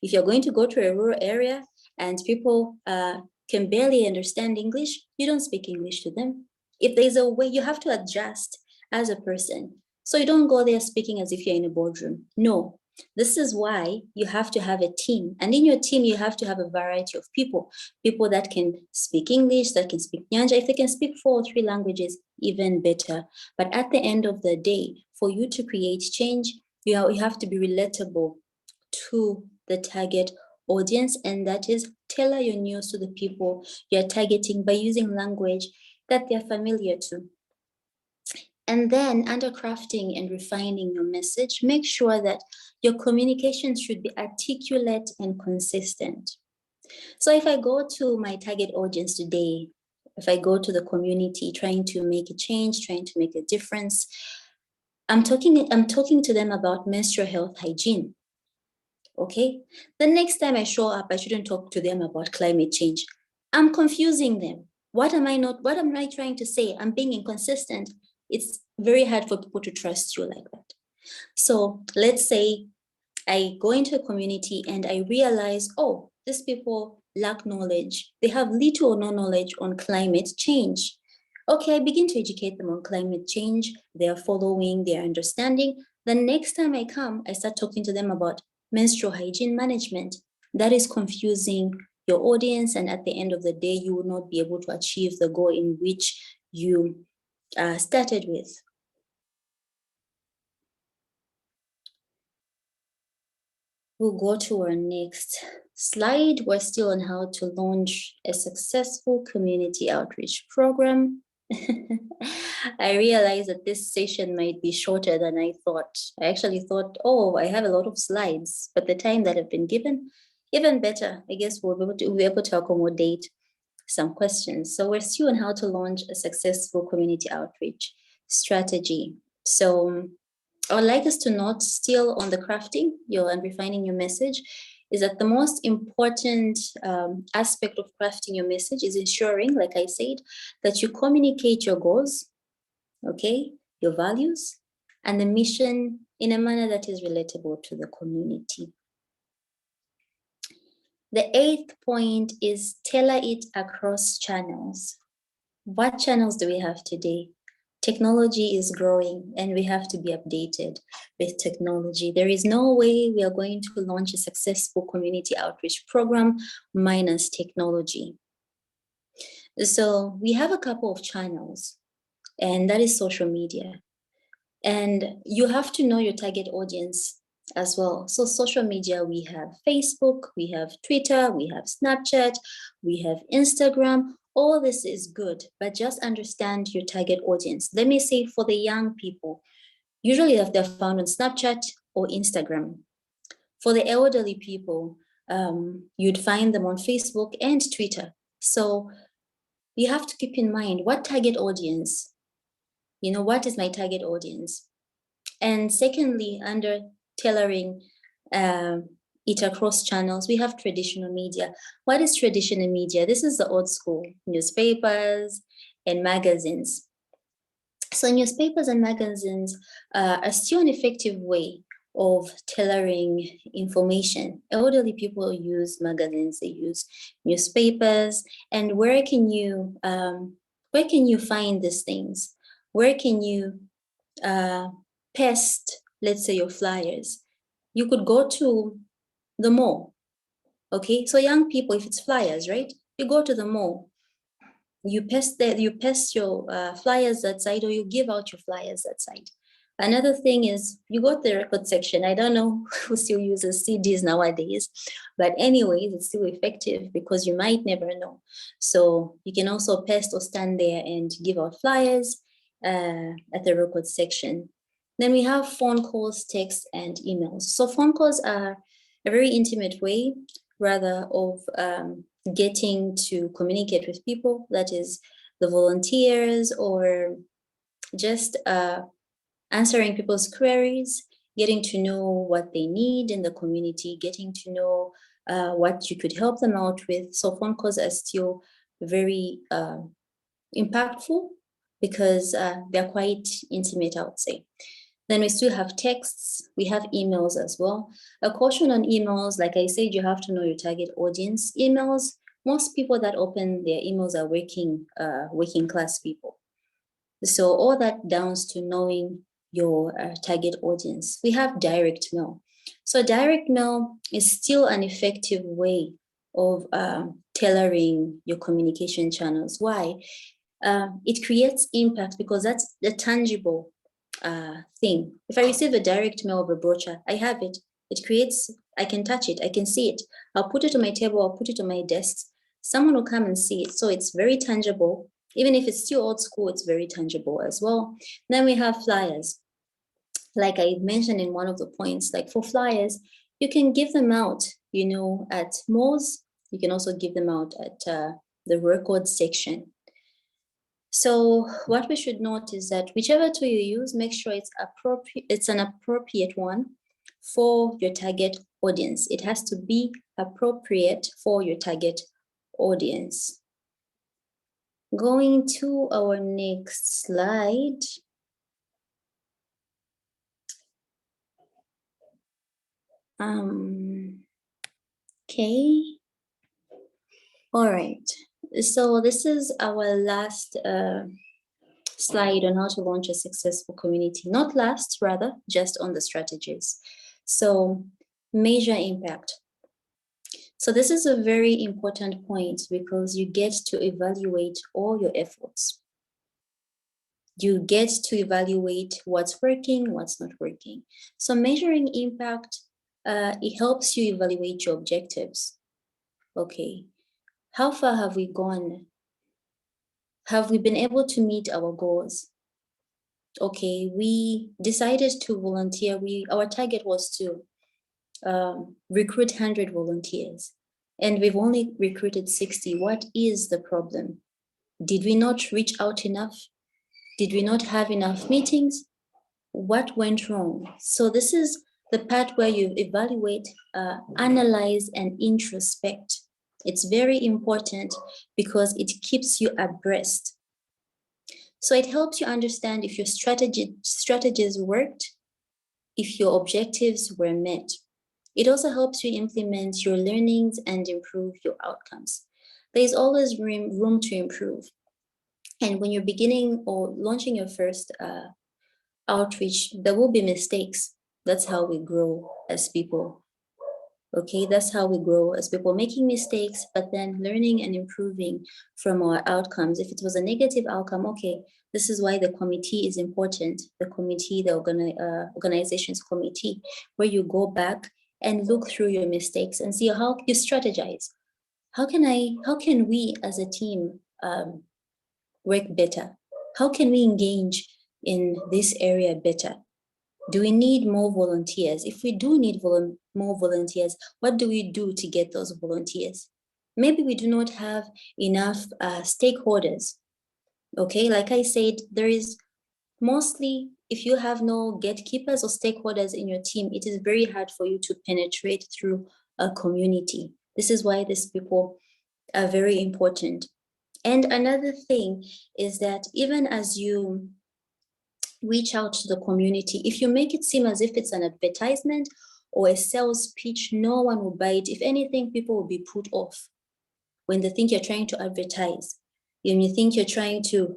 If you're going to go to a rural area and people can barely understand English, you don't speak English to them. If there's a way, you have to adjust as a person. So you don't go there speaking as if you're in a boardroom. No, this is why you have to have a team. And in your team, you have to have a variety of people that can speak English, that can speak Nyanja. If they can speak 4 or 3 languages, even better. But at the end of the day, for you to create change, you have to be relatable to the target audience. And that is tailor your news to the people you're targeting by using language that they're familiar to. And then under crafting and refining your message, make sure that your communication should be articulate and consistent. So if I go to my target audience today, if I go to the community trying to make a change, trying to make a difference, I'm talking to them about menstrual health hygiene. Okay? The next time I show up, I shouldn't talk to them about climate change. I'm confusing them. What am I trying to say? I'm being inconsistent. It's very hard for people to trust you like that. So let's say I go into a community and I realize, oh, these people lack knowledge. They have little or no knowledge on climate change. Okay, I begin to educate them on climate change. They're following, they're understanding. The next time I come, I start talking to them about menstrual hygiene management. That is confusing your audience. And at the end of the day, you will not be able to achieve the goal in which you started with. We'll go to our next slide. We're still on how to launch a successful community outreach program. I realized that this session might be shorter than I thought. I actually thought, oh, I have a lot of slides, but the time that I've been given, even better. I guess we'll be able to accommodate some questions. So we're still on how to launch a successful community outreach strategy. So I would like us to note, still on the crafting and refining your message, is that the most important aspect of crafting your message is ensuring, like I said, that you communicate your goals, okay, your values, and the mission in a manner that is relatable to the community. The 8th point is tailor it across channels. What channels do we have today? Technology is growing and we have to be updated with technology. There is no way we are going to launch a successful community outreach program minus technology. So we have a couple of channels, and that is social media. And you have to know your target audience as well. So social media, we have Facebook, we have Twitter, we have Snapchat, we have Instagram. All this is good, but just understand your target audience. Let me say for the young people, usually they're found on Snapchat or Instagram. For the elderly people, you'd find them on Facebook and Twitter. So you have to keep in mind what target audience, what is my target audience? And secondly, under tailoring it across channels, we have traditional media. What is traditional media? This is the old school, newspapers and magazines. So newspapers and magazines are still an effective way of tailoring information. Elderly people use magazines, they use newspapers, and where can you find these things? Where can you paste, let's say, your flyers? You could go to the mall. Okay, so young people, if it's flyers, right? You go to the mall. You paste your flyers that side, or you give out your flyers that side. Another thing is you go to the record section. I don't know who still uses CDs nowadays, but anyways, it's still effective because you might never know. So you can also paste or stand there and give out flyers at the record section. Then we have phone calls, texts, and emails. So phone calls are a very intimate way, rather, of getting to communicate with people, that is the volunteers, or just answering people's queries, getting to know what they need in the community, getting to know what you could help them out with. So phone calls are still very impactful because they're quite intimate, I would say. Then we still have texts, we have emails as well. A caution on emails, like I said, you have to know your target audience. Emails, most people that open their emails are working class people. So all that downs to knowing your target audience. We have direct mail. So direct mail is still an effective way of tailoring your communication channels. Why? It creates impact because that's the tangible thing. If I receive a direct mail of a brochure, I have it. It creates, I can touch it, I can see it. I'll put it on my table, I'll put it on my desk. Someone will come and see it. So it's very tangible. Even if it's still old school, it's very tangible as well. Then we have flyers. Like I mentioned in one of the points, like for flyers, you can give them out, at malls. You can also give them out at the record section. So what we should note is that whichever tool you use, make sure it's an appropriate one for your target audience. It has to be appropriate for your target audience. Going to our next slide. Okay. All right. So this is our last slide on how to launch a successful community. Not last, rather, just on the strategies. So measure impact. So this is a very important point because you get to evaluate all your efforts. You get to evaluate what's working, what's not working. So measuring impact, it helps you evaluate your objectives. Okay, how far have we gone? Have we been able to meet our goals? Okay, we decided to volunteer. Our target was to recruit 100 volunteers, and we've only recruited 60. What is the problem? Did we not reach out enough? Did we not have enough meetings? What went wrong? So this is the part where you evaluate, analyze, and introspect. It's very important because it keeps you abreast. So it helps you understand if your strategies worked, if your objectives were met. It also helps you implement your learnings and improve your outcomes. There's always room to improve. And when you're beginning or launching your first outreach, there will be mistakes. That's how we grow as people. Okay, that's how we grow as people, making mistakes, but then learning and improving from our outcomes. If it was a negative outcome, okay, this is why the committee is important. The committee, the organization's committee, where you go back and look through your mistakes and see how you strategize. How can we as a team work better? How can we engage in this area better? Do we need more volunteers? If we do need more volunteers, what do we do to get those volunteers? Maybe we do not have enough stakeholders. Okay, like I said, there is mostly, if you have no gatekeepers or stakeholders in your team, it is very hard for you to penetrate through a community. This is why these people are very important. And another thing is that even as you reach out to the community, if you make it seem as if it's an advertisement or a sales pitch, no one will buy it. If anything, people will be put off when they think you're trying to advertise, when you think you're trying to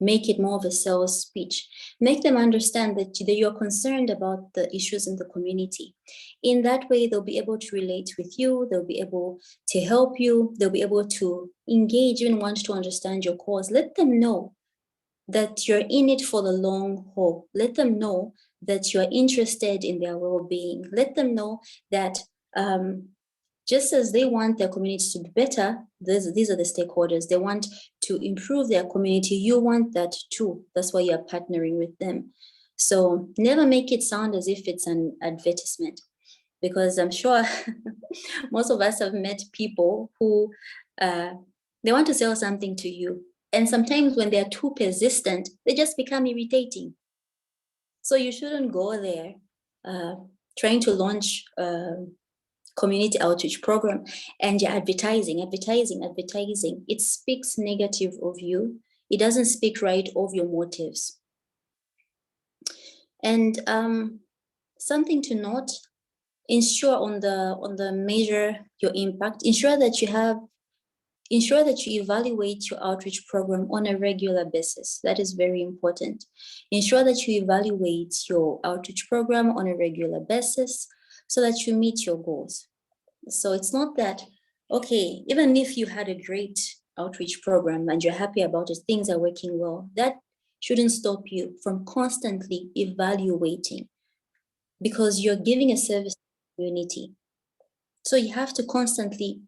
make it more of a sales speech. Make them understand that you're concerned about the issues in the community. In that way, they'll be able to relate with you, they'll be able to help you, they'll be able to engage and want to understand your cause. Let them know that you're in it for the long haul. Let them know that you're interested in their well-being. Let them know that just as they want their community to be better, these are the stakeholders. They want to improve their community. You want that too. That's why you're partnering with them. So never make it sound as if it's an advertisement, because I'm sure most of us have met people who they want to sell something to you. And sometimes when they're too persistent, they just become irritating. So you shouldn't go there trying to launch community outreach program and you're advertising. It speaks negative of you. It doesn't speak right of your motives. And something to note, ensure on the measure your impact, ensure that you evaluate your outreach program on a regular basis. That is very important. Ensure that you evaluate your outreach program on a regular basis so that you meet your goals. So it's not that, okay, even if you had a great outreach program and you're happy about it, things are working well, that shouldn't stop you from constantly evaluating, because you're giving a service to the community. So you have to constantly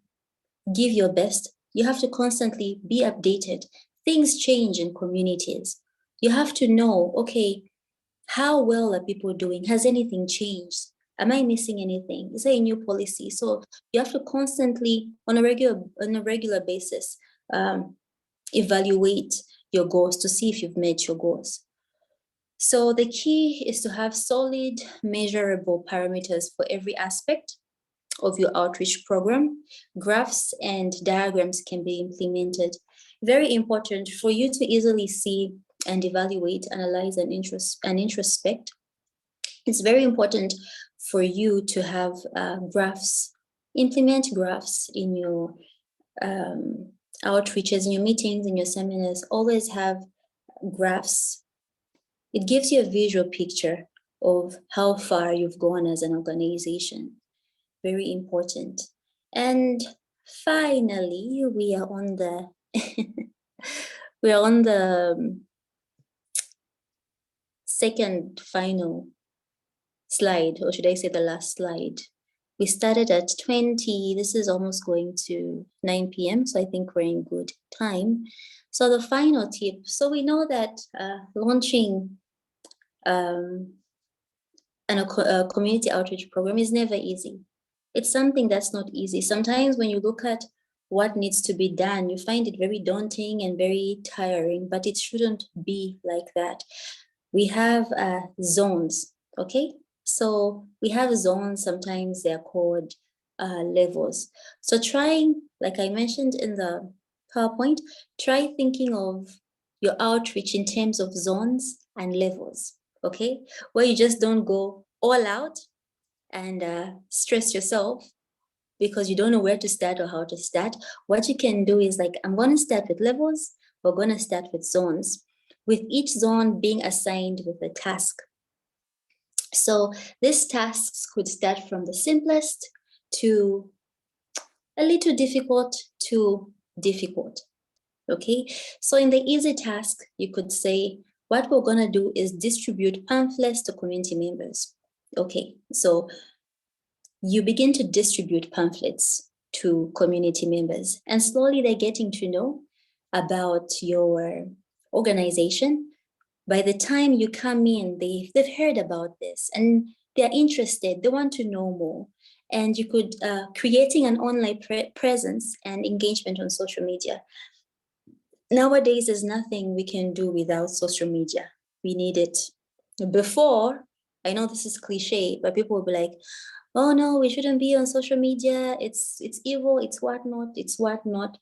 give your best. You have to constantly be updated. Things change in communities. You have to know, okay, how well are people doing? Has anything changed? Am I missing anything? Is there a new policy? So you have to constantly, on a regular basis, evaluate your goals to see if you've met your goals. So the key is to have solid, measurable parameters for every aspect of your outreach program. Graphs and diagrams can be implemented. Very important for you to easily see and evaluate, analyze, and introspect. It's very important for you to have graphs. Implement graphs in your outreaches, in your meetings, in your seminars. Always have graphs. It gives you a visual picture of how far you've gone as an organization. Very important. And finally, we are on the second final slide, or should I say the last slide. We started at 20, this is almost going to 9 p.m. So I think we're in good time. So the final tip, so we know that launching a community outreach program is never easy. It's something that's not easy. Sometimes when you look at what needs to be done, you find it very daunting and very tiring, but it shouldn't be like that. We have zones, okay? So we have zones, sometimes they're called levels. So trying, like I mentioned in the PowerPoint, try thinking of your outreach in terms of zones and levels, okay? Where you just don't go all out and stress yourself because you don't know where to start or how to start. What you can do is like, I'm going to start with levels, we're going to start with zones, with each zone being assigned with a task. So these tasks could start from the simplest to a little difficult to difficult. Okay, so in the easy task, you could say, what we're going to do is distribute pamphlets to community members. Okay, so you begin to distribute pamphlets to community members, and slowly they're getting to know about your organization. By the time you come in, they've heard about this and they're interested, they want to know more. And you could creating an online presence and engagement on social media. Nowadays, there's nothing we can do without social media. We need it. Before, I know this is cliche, but people will be like, oh no, we shouldn't be on social media. It's evil, it's whatnot.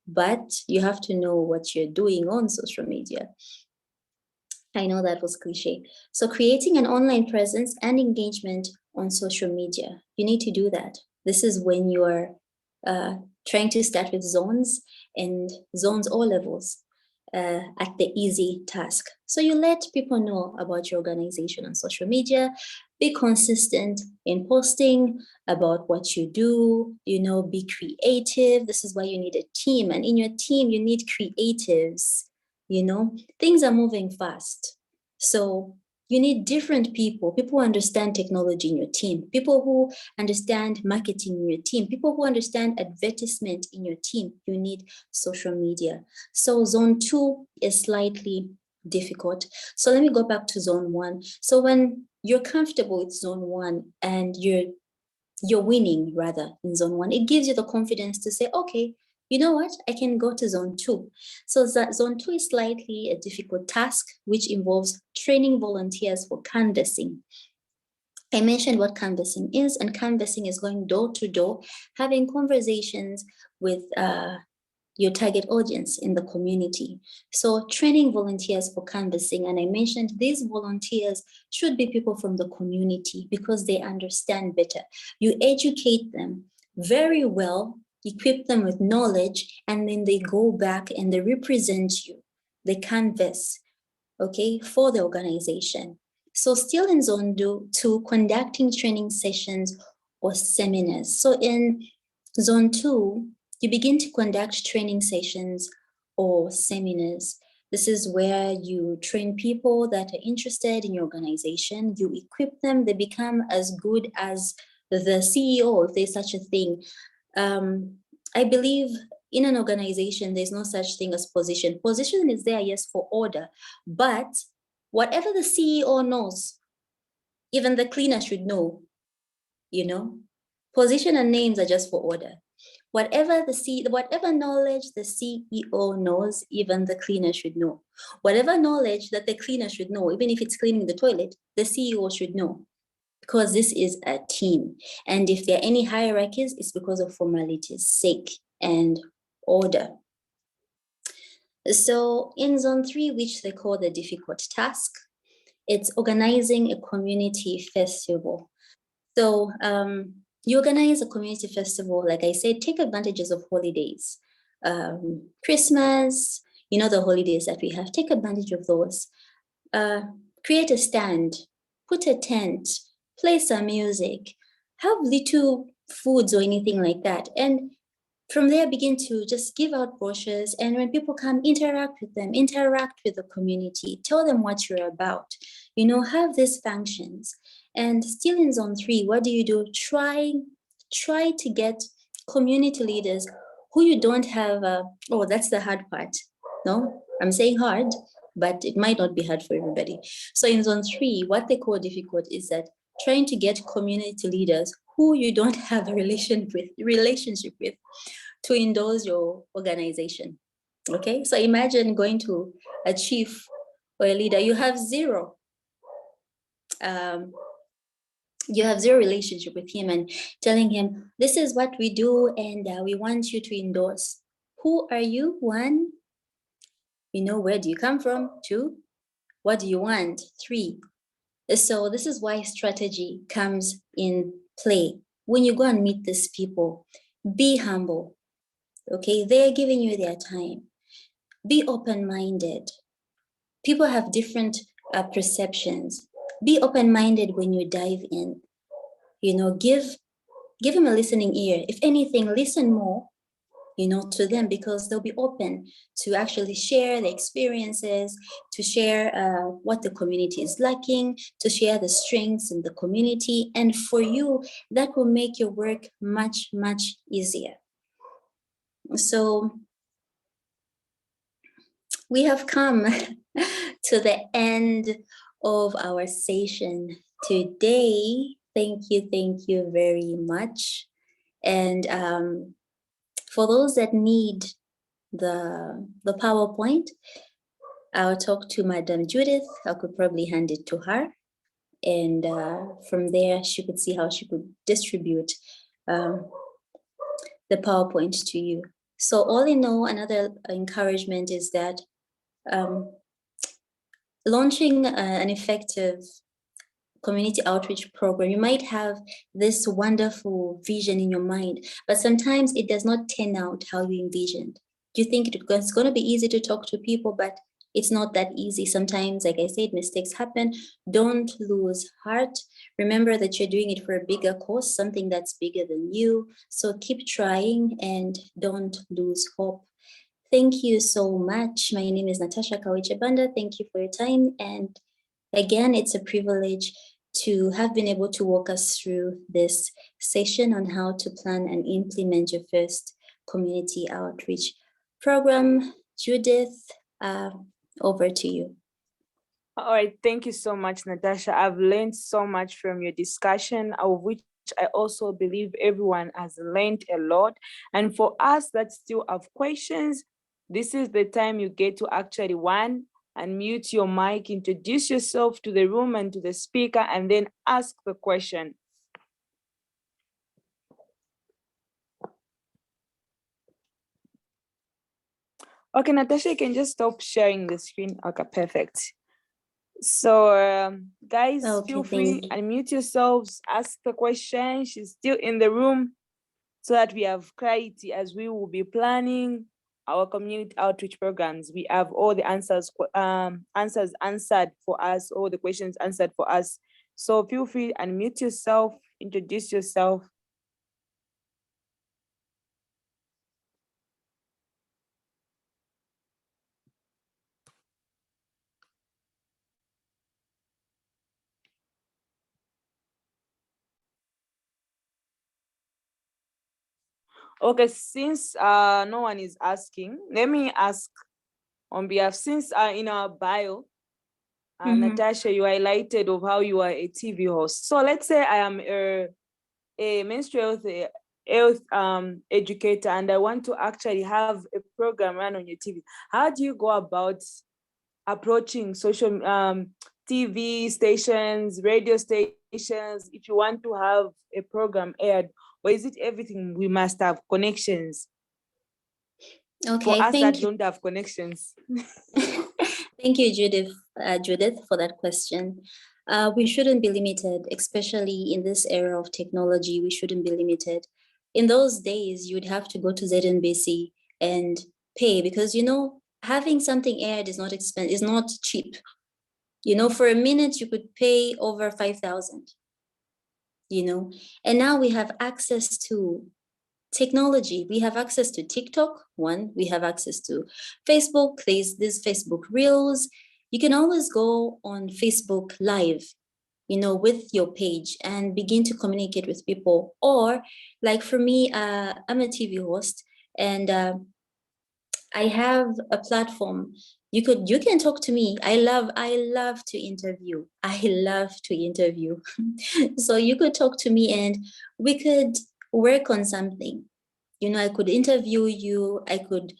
But you have to know what you're doing on social media. I know that was cliche. So creating an online presence and engagement on social media, you need to do that. This is when you're trying to start with zones and zones all levels at the easy task. So you let people know about your organization on social media, be consistent in posting about what you do, be creative. This is why you need a team. And in your team, you need creatives. Things are moving fast. So you need different people who understand technology in your team, people who understand marketing in your team, people who understand advertisement in your team. You need social media. So zone 2 is slightly difficult. So let me go back to zone 1. So when you're comfortable with zone 1 and you're winning rather in zone 1, it gives you the confidence to say, okay, you know what, I can go to zone 2. So zone 2 is slightly a difficult task, which involves training volunteers for canvassing. I mentioned what canvassing is, and canvassing is going door to door, having conversations with your target audience in the community. So training volunteers for canvassing, and I mentioned these volunteers should be people from the community because they understand better. You educate them very well, equip them with knowledge, and then they go back and they represent you. They canvass, okay, for the organization. So still in zone 2, conducting training sessions or seminars. So in zone 2, you begin to conduct training sessions or seminars. This is where you train people that are interested in your organization. You equip them, they become as good as the CEO, if there's such a thing. I believe in an organization, there's no such thing as position. Position is there, yes, for order. But whatever the CEO knows, even the cleaner should know, Position and names are just for order. Whatever knowledge the CEO knows, even the cleaner should know. Whatever knowledge that the cleaner should know, even if it's cleaning the toilet, the CEO should know, because this is a team. And if there are any hierarchies, it's because of formality's sake and order. So in zone 3, which they call the difficult task, it's organizing a community festival. So you organize a community festival, like I said, take advantages of holidays. Christmas, the holidays that we have, take advantage of those. Create a stand, put a tent, play some music, have little foods or anything like that. And from there, begin to just give out brochures. And when people come, interact with them, interact with the community, tell them what you're about, have these functions. And still in zone 3, what do? Try to get community leaders who you don't have. That's the hard part. No, I'm saying hard, but it might not be hard for everybody. So in zone 3, what they call difficult is that trying to get community leaders who you don't have a relationship with to endorse your organization. Okay, so imagine going to a chief or a leader, you have zero relationship with him, and telling him, this is what we do and we want you to endorse. Who are you? 1, where do you come from? 2, what do you want? 3. So this is why strategy comes in play. When you go and meet these people, be humble. Okay, they're giving you their time. Be open-minded. People have different perceptions. Be open-minded when you dive in. Give them a listening ear. If anything, listen more, to them, because they'll be open to actually share their experiences, to share what the community is lacking, to share the strengths in the community. And for you, that will make your work much, much easier. So we have come to the end of our session today. Thank you very much. And for those that need the PowerPoint, I'll talk to Madam Judith. I could probably hand it to her. And from there, she could see how she could distribute the PowerPoint to you. So all in all, another encouragement is that launching an effective community outreach program, you might have this wonderful vision in your mind, but sometimes it does not turn out how you envisioned. You think it's going to be easy to talk to people, but it's not that easy. Sometimes, like I said, mistakes happen. Don't lose heart. Remember that you're doing it for a bigger cause, something that's bigger than you. So keep trying and don't lose hope. Thank you so much. My name is Natasha Kawichebanda. Thank you for your time. And again, it's a privilege to have been able to walk us through this session on how to plan and implement your first community outreach program. Judith, over to you. All right, thank you so much, Natasha. I've learned so much from your discussion, of which I also believe everyone has learned a lot. And for us that still have questions, this is the time you get to actually unmute your mic, introduce yourself to the room and to the speaker, and then ask the question. Okay, Natasha, you can just stop sharing the screen. Okay, perfect. So guys, feel free, unmute yourselves, ask the question. She's still in the room so that we have clarity as we will be planning our community outreach programs. We have all the answers answered for us, all the questions answered for us. So feel free, unmute yourself, introduce yourself. Okay, since no one is asking, let me ask on behalf, since in our bio, Natasha, you highlighted of how you are a TV host. So let's say I am a menstrual health educator and I want to actually have a program run on your TV. How do you go about approaching social TV stations, radio stations, if you want to have a program aired? Or is it everything we must have connections? Okay, for us that don't have connections. Thank you, Judith, for that question. We shouldn't be limited, especially in this era of technology. We shouldn't be limited. In those days, you'd have to go to ZNBC and pay because, you know, having something aired is not expensive, is not cheap. You know, for a minute, you could pay over 5,000, you know, and now we have access to technology. We have access to TikTok, one, we have access to Facebook, there's Facebook Reels. You can always go on Facebook Live, you know, with your page and begin to communicate with people. Or like for me, I'm a TV host and I have a platform. You can talk to me. I love to interview. I love to interview. So you could talk to me and we could work on something. You know, I could interview you. I could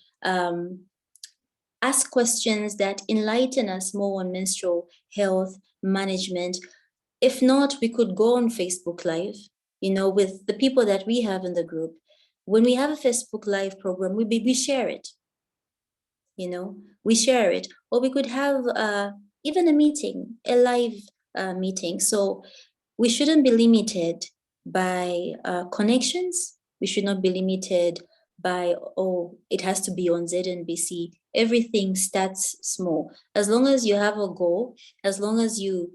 ask questions that enlighten us more on menstrual health management. If not, we could go on Facebook Live, you know, with the people that we have in the group. When we have a Facebook Live program, we share it. You know, we share it. Or we could have even a meeting, a live meeting. So we shouldn't be limited by connections. We should not be limited by, oh, it has to be on ZNBC. Everything starts small. As long as you have a goal, as long as you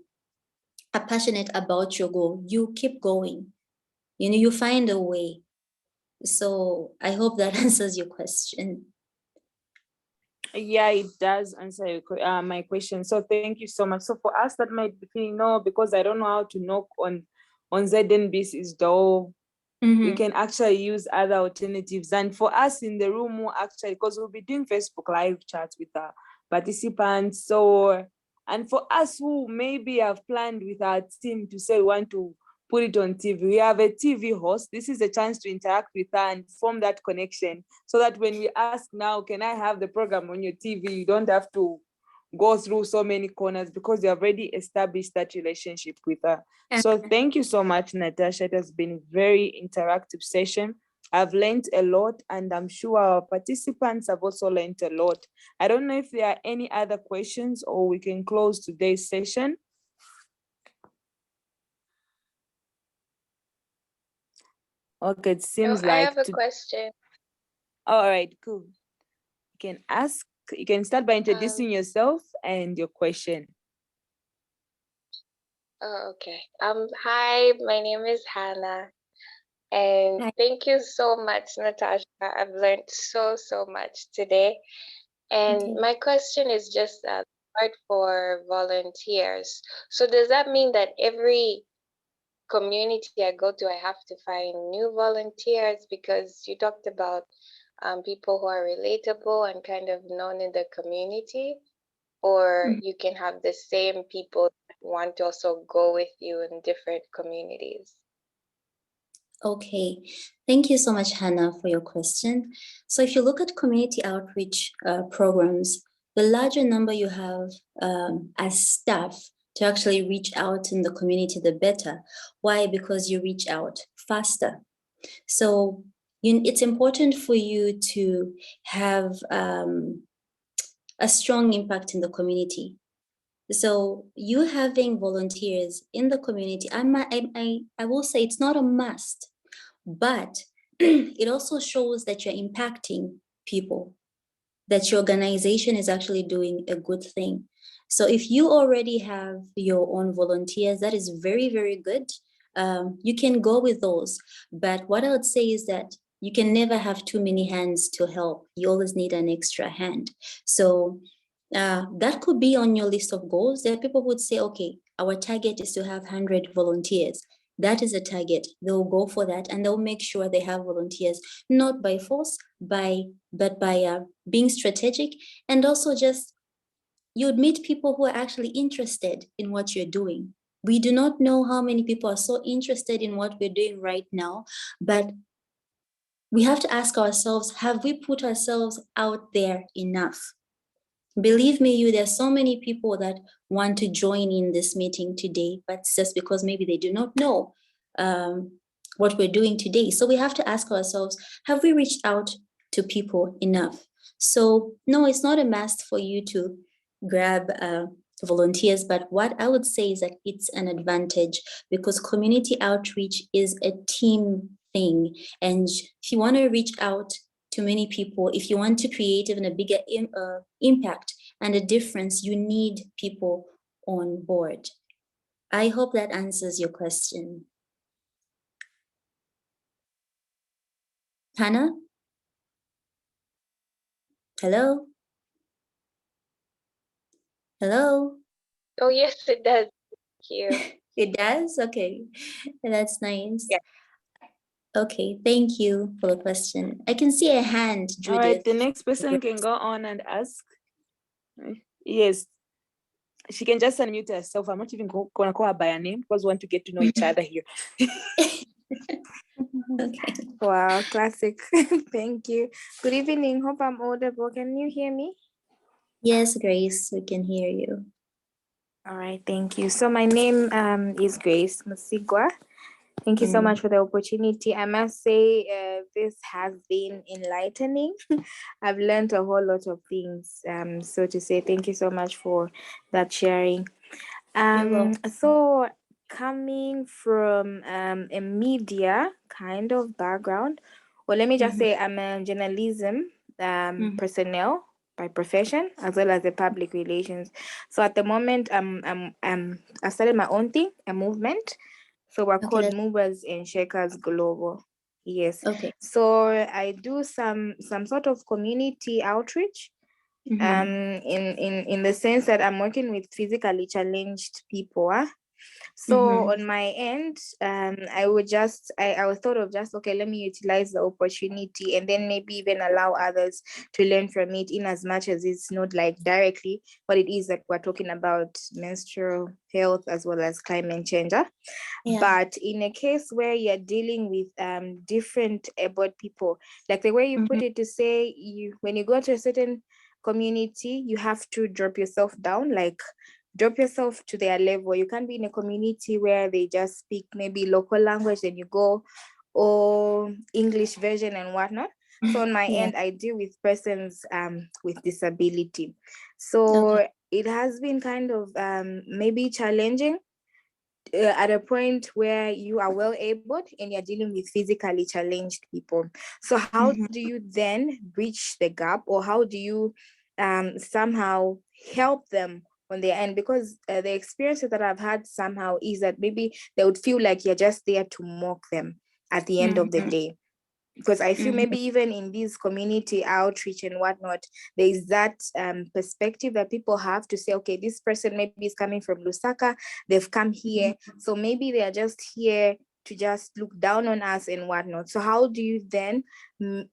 are passionate about your goal, you keep going. You know, you find a way. So I hope that answers your question. Yeah, it does answer my question. So thank you so much. So for us that might be feeling, no, because I don't know how to knock on ZNBC's door, we can actually use other alternatives. And for us in the room, we'll actually, because we'll be doing Facebook Live chats with our participants. So, and for us who maybe have planned with our team to say we want to put it on TV. We have a TV host. This is a chance to interact with her and form that connection, so that when we ask now, can I have the program on your TV, you don't have to go through so many corners because you have already established that relationship with her. So thank you so much, Natasha. It has been a very interactive session. I've learned a lot, and I'm sure our participants have also learned a lot. I don't know if there are any other questions, or we can close today's session. Okay, it seems I have a question. All right, cool. You can ask. You can start by introducing yourself and your question. Oh, okay. Hi, my name is Hannah, and thank you so much, Natasha. I've learned so much today. And my question is just part for volunteers. So does that mean that every community I go to, I have to find new volunteers? Because you talked about people who are relatable and kind of known in the community, or you can have the same people that want to also go with you in different communities. Okay, thank you so much, Hannah, for your question. So if you look at community outreach programs, the larger number you have as staff to actually reach out in the community, the better. Why? Because you reach out faster. So it's important for you to have a strong impact in the community. So you having volunteers in the community, I will say it's not a must, but it also shows that you're impacting people, that your organization is actually doing a good thing. So if you already have your own volunteers, that is very, very good. You can go with those. But what I would say is that you can never have too many hands to help. You always need an extra hand. So that could be on your list of goals. There are people who would say, okay, our target is to have 100 volunteers. That is a target. They'll go for that, and they'll make sure they have volunteers, not by force, but by being strategic. And also just, you'd meet people who are actually interested in what you're doing. We do not know how many people are so interested in what we're doing right now, but we have to ask ourselves, have we put ourselves out there enough? Believe me, there are so many people that want to join in this meeting today, but it's just because maybe they do not know what we're doing today. So we have to ask ourselves, have we reached out to people enough? So no, it's not a must for you to grab volunteers, but what I would say is that it's an advantage, because community outreach is a team thing. And if you want to reach out to many people, if you want to create even a bigger impact and a difference, you need people on board. I hope that answers your question. Hannah? Hello? Hello? Oh, yes, it does. Thank you. It does? Okay, that's nice. Yeah. Okay, thank you for the question. I can see a hand, Judith. All right, the next person can go on and ask. Yes, she can just unmute herself. I'm not even going to call her by her name because we want to get to know each other here. Okay. Wow, classic. Thank you. Good evening. Hope I'm audible. Can you hear me? Yes, Grace, we can hear you. All right, thank you. So my name is Grace Musigwa. Thank you so much for the opportunity. I must say this has been enlightening. I've learned a whole lot of things. So to say thank you so much for that sharing. So coming from a media kind of background, well, let me just say I'm a journalism personnel by profession, as well as the public relations. So at the moment, I started my own thing, a movement. So we're called Movers and Shakers Global. Yes. Okay. So I do some sort of community outreach. In the sense that I'm working with physically challenged people. So on my end, I would thought of just, okay, let me utilize the opportunity and then maybe even allow others to learn from it, in as much as it's not like directly what it is that we're talking about, menstrual health as well as climate change. Yeah. But in a case where you're dealing with different abled people, like the way you put it, to say when you go to a certain community, you have to drop yourself down, like drop yourself to their level. You can't be in a community where they just speak maybe local language, then you go or English version and whatnot. So on my Yeah. end, I deal with persons with disability. So Okay. it has been kind of maybe challenging at a point where you are well able and you're dealing with physically challenged people. So how do you then bridge the gap, or how do you somehow help them on their end? Because the experiences that I've had somehow is that maybe they would feel like you're just there to mock them at the end of the day. Because I feel maybe even in these community outreach and whatnot, there is that perspective that people have to say, okay, this person maybe is coming from Lusaka, they've come here, so maybe they are just here to just look down on us and whatnot. So how do you then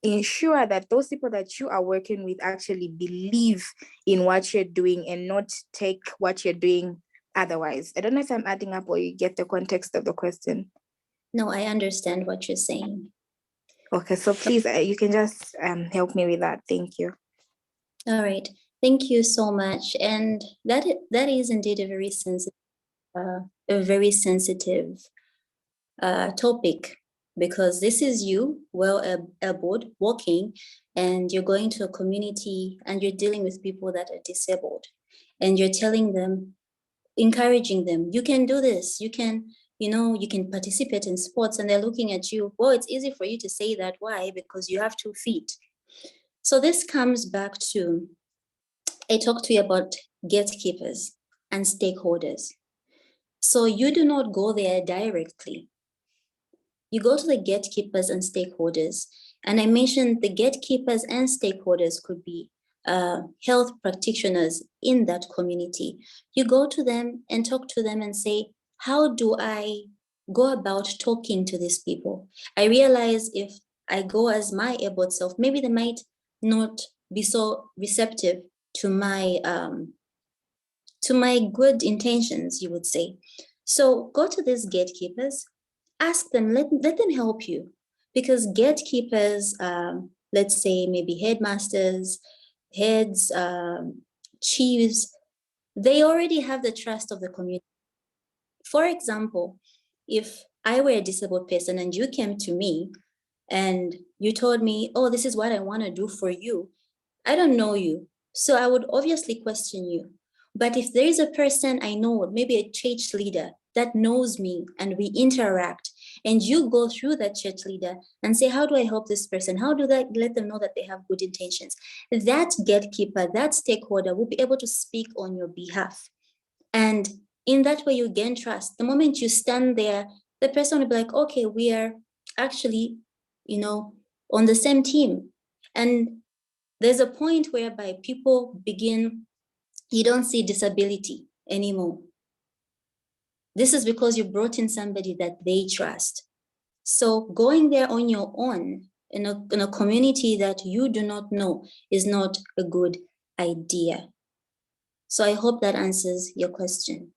ensure that those people that you are working with actually believe in what you're doing and not take what you're doing otherwise? I don't know if I'm adding up or you get the context of the question. No, I understand what you're saying. Okay, so please, you can just help me with that. Thank you. All right. Thank you so much. And that is indeed a very sensitive topic, because this is you, abled, walking, and you're going to a community and you're dealing with people that are disabled, and you're telling them, encouraging them, you can do this, you can participate in sports, and they're looking at you. Well, it's easy for you to say that. Why? Because you have 2 feet. So this comes back to, I talked to you about gatekeepers and stakeholders. So you do not go there directly. You go to the gatekeepers and stakeholders. And I mentioned the gatekeepers and stakeholders could be health practitioners in that community. You go to them and talk to them and say, how do I go about talking to these people? I realize if I go as my able self, maybe they might not be so receptive to my good intentions, you would say. So go to these gatekeepers, ask them, let them help you, because gatekeepers, let's say maybe headmasters, heads, chiefs, they already have the trust of the community. For example, if I were a disabled person and you came to me and you told me, oh, this is what I want to do for you, I don't know you, so I would obviously question you. But if there is a person I know, maybe a church leader that knows me and we interact, and you go through that church leader and say, how do I help this person? How do I let them know that they have good intentions? That gatekeeper, that stakeholder will be able to speak on your behalf. And in that way, you gain trust. The moment you stand there, the person will be like, okay, we are actually, on the same team. And there's a point whereby people begin, you don't see disability anymore. This is because you brought in somebody that they trust. So going there on your own in a community that you do not know is not a good idea. So I hope that answers your question.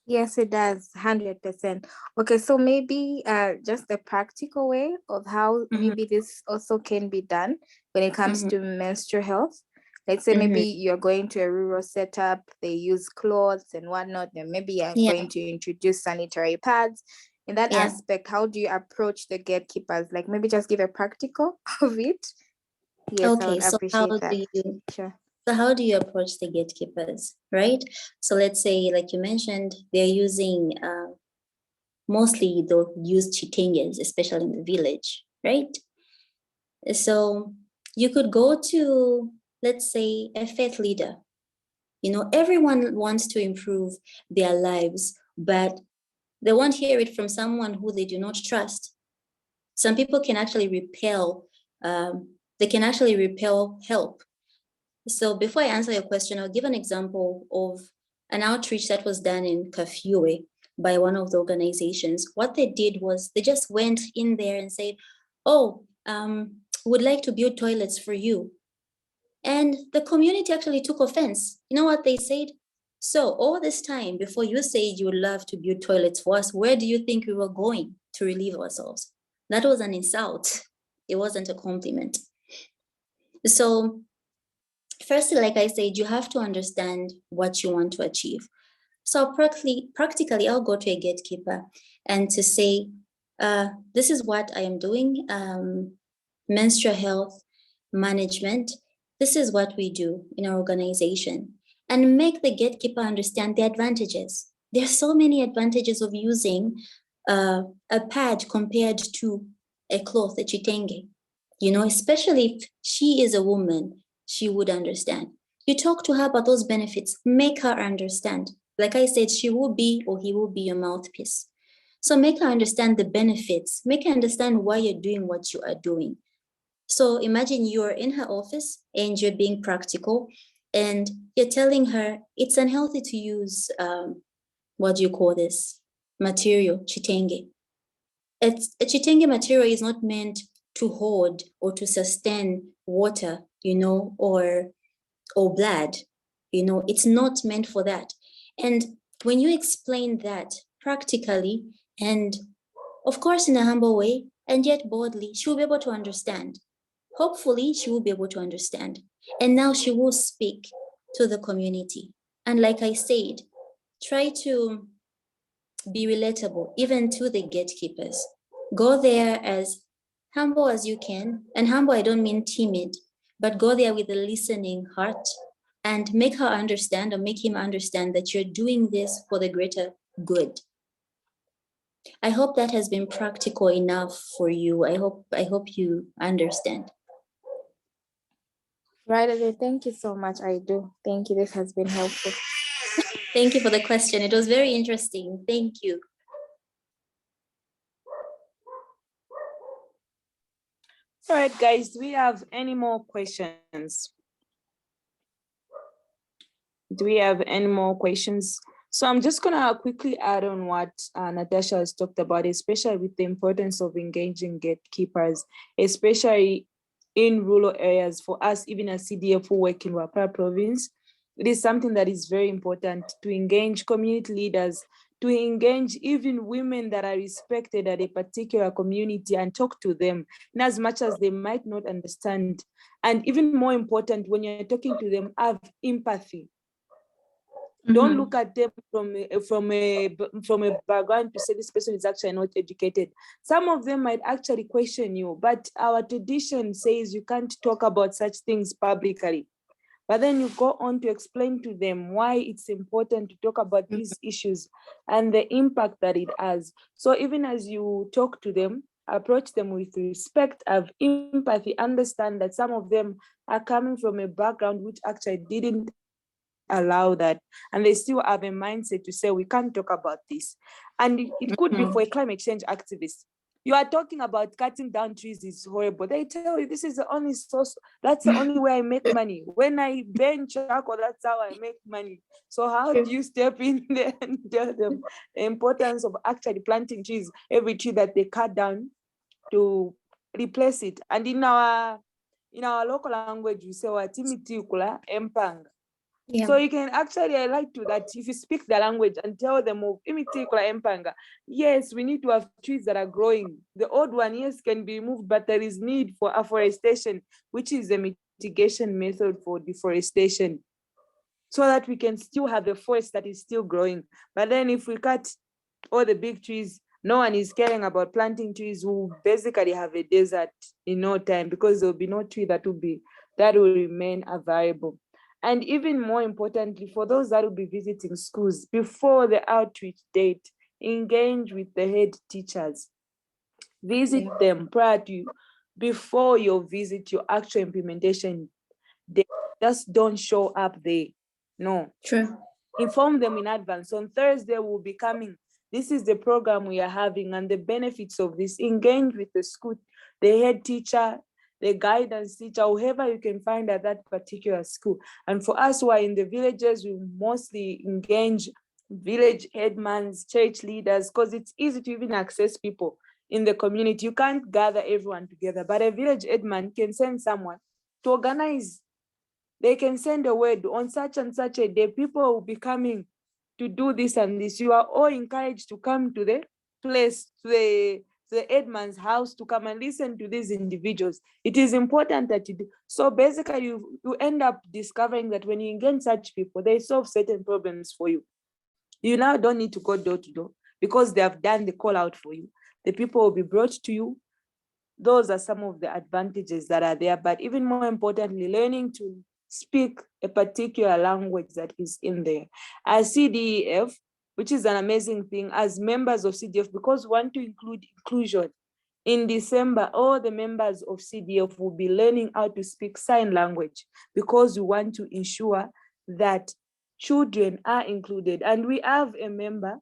Yes, it does, 100%. Okay, so maybe just a practical way of how maybe this also can be done when it comes to menstrual health. Let's say maybe you're going to a rural setup, they use cloths and whatnot, then maybe you're going to introduce sanitary pads. In that aspect, how do you approach the gatekeepers? Like maybe just give a practical of it. Yes, I would appreciate that. Sure. So how do you approach the gatekeepers, right? So let's say, like you mentioned, they're using, mostly they'll use chikenges, especially in the village, right? So you could go to, let's say, a faith leader. Everyone wants to improve their lives, but they won't hear it from someone who they do not trust. Some people can actually repel, help. So before I answer your question, I'll give an example of an outreach that was done in Kafue by one of the organizations. What they did was they just went in there and said, oh, would like to build toilets for you. And the community actually took offense. You know what they said? So all this time before you said you would love to build toilets for us, where do you think we were going to relieve ourselves? That was an insult. It wasn't a compliment. So firstly, like I said, you have to understand what you want to achieve. So practically, I'll go to a gatekeeper and to say, this is what I am doing, menstrual health management. This is what we do in our organization, and make the gatekeeper understand the advantages. There are so many advantages of using a pad compared to a cloth, a chitenge. You know, especially if she is a woman, she would understand. You talk to her about those benefits, make her understand. Like I said, she will be or he will be your mouthpiece. So make her understand the benefits, make her understand why you're doing what you are doing. So imagine you're in her office and you're being practical and you're telling her it's unhealthy to use, what do you call this? Material, chitenge. A chitenge material is not meant to hold or to sustain water, you know, or blood, you know, it's not meant for that. And when you explain that practically and of course in a humble way and yet boldly, she will be able to understand. Hopefully she will be able to understand. And now she will speak to the community. And like I said, try to be relatable even to the gatekeepers. Go there as humble as you can. And humble, I don't mean timid, but go there with a listening heart and make her understand or make him understand that you're doing this for the greater good. I hope that has been practical enough for you. I hope you understand. Right, okay, thank you so much. I do. Thank you. This has been helpful. Thank you for the question. It was very interesting. Thank you. All right, guys, do we have any more questions? Do we have any more questions? So I'm just gonna quickly add on what Natasha has talked about, especially with the importance of engaging gatekeepers, especially in rural areas. For us, even as CDF who work in Wapara province, it is something that is very important to engage community leaders, to engage even women that are respected at a particular community and talk to them in as much as they might not understand. And even more important, when you're talking to them, have empathy. Don't look at them from a background to say this person is actually not educated. Some of them might actually question you, but our tradition says you can't talk about such things publicly. But then you go on to explain to them why it's important to talk about these issues and the impact that it has. So even as you talk to them, approach them with respect, have empathy, understand that some of them are coming from a background which actually didn't allow that, and they still have a mindset to say we can't talk about this. And it could be for a climate change activist. You are talking about cutting down trees is horrible. They tell you this is the only source, that's the only way I make money. When I burn charcoal, that's how I make money. So how do you step in there and tell them the importance of actually planting trees, every tree that they cut down to replace it? And in our local language, we say watimiti ukula empanga. Yeah. So you can actually highlight to that if you speak the language and tell them of imitikula empanga. Yes, we need to have trees that are growing. The old one, yes, can be removed, but there is need for afforestation, which is a mitigation method for deforestation, so that we can still have the forest that is still growing. But then if we cut all the big trees, no one is caring about planting trees. We'll basically have a desert in no time, because there will be no tree that will remain available. And even more importantly, for those that will be visiting schools, before the outreach date, engage with the head teachers. Visit them prior to, before your visit, your actual implementation. They just don't show up there. No. True. Inform them in advance. On Thursday, we'll be coming. This is the program we are having and the benefits of this. Engage with the school, the head teacher, the guidance teacher, whoever you can find at that particular school. And for us who are in the villages, we mostly engage village headmans, church leaders, because it's easy to even access people in the community. You can't gather everyone together, but a village headman can send someone to organize. They can send a word on such and such a day. People will be coming to do this and this. You are all encouraged to come to the place, to the headman's house, to come and listen to these individuals. It is important that you do. So basically, you end up discovering that when you engage such people, they solve certain problems for you. You now don't need to go door to door because they have done the call out for you. The people will be brought to you. Those are some of the advantages that are there. But even more importantly, learning to speak a particular language that is in there. As CDF, which is an amazing thing, as members of CDF, because we want to include inclusion. In December, all the members of CDF will be learning how to speak sign language because we want to ensure that children are included. And we have a member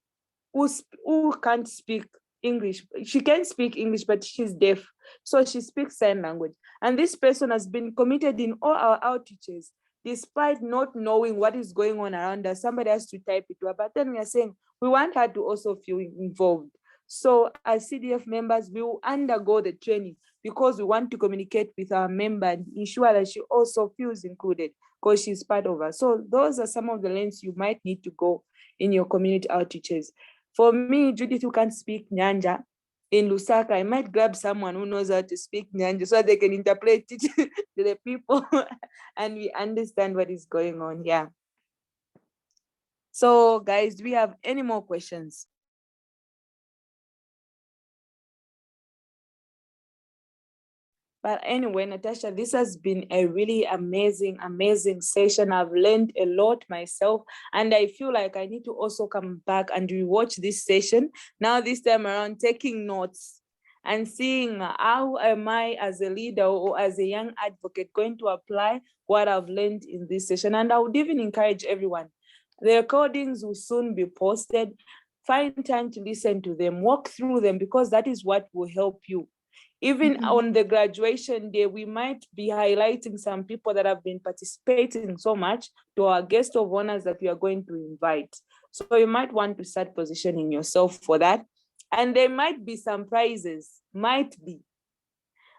who can't speak English. She can speak English, but she's deaf. So she speaks sign language. And this person has been committed in all our outreaches, despite not knowing what is going on around us. Somebody has to type it to her. But then we are saying, we want her to also feel involved. So as CDF members, we will undergo the training because we want to communicate with our member and ensure that she also feels included because she's part of us. So those are some of the lanes you might need to go in your community outreaches. For me, Judith, who can't speak Nyanja, in Lusaka, I might grab someone who knows how to speak Nyanja so they can interpret it to the people and we understand what is going on here. So guys, do we have any more questions? But anyway, Natasha, this has been a really amazing session. I've learned a lot myself, and I feel like I need to also come back and rewatch this session. Now, this time around, taking notes and seeing how am I as a leader or as a young advocate going to apply what I've learned in this session. And I would even encourage everyone. The recordings will soon be posted. Find time to listen to them, walk through them, because that is what will help you. Even on the graduation day, we might be highlighting some people that have been participating so much to our guest of honors that we are going to invite. So you might want to start positioning yourself for that. And there might be some prizes, might be.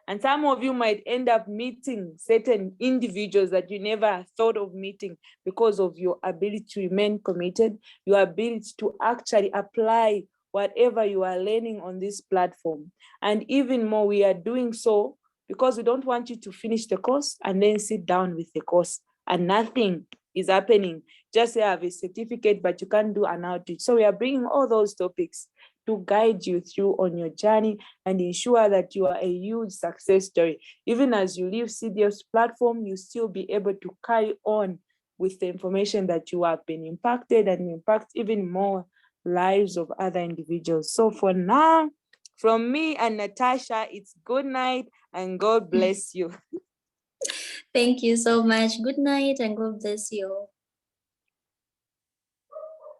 And some of you might end up meeting certain individuals that you never thought of meeting because of your ability to remain committed, your ability to actually apply whatever you are learning on this platform. And even more, we are doing so because we don't want you to finish the course and then sit down with the course and nothing is happening. Just have a certificate, but you can't do an outreach. So we are bringing all those topics to guide you through on your journey and ensure that you are a huge success story. Even as you leave CDF's platform, you still be able to carry on with the information that you have been impacted and impact even more lives of other individuals. So for now, from me and Natasha, it's good night and God bless you. Thank you so much. Good night and God bless you.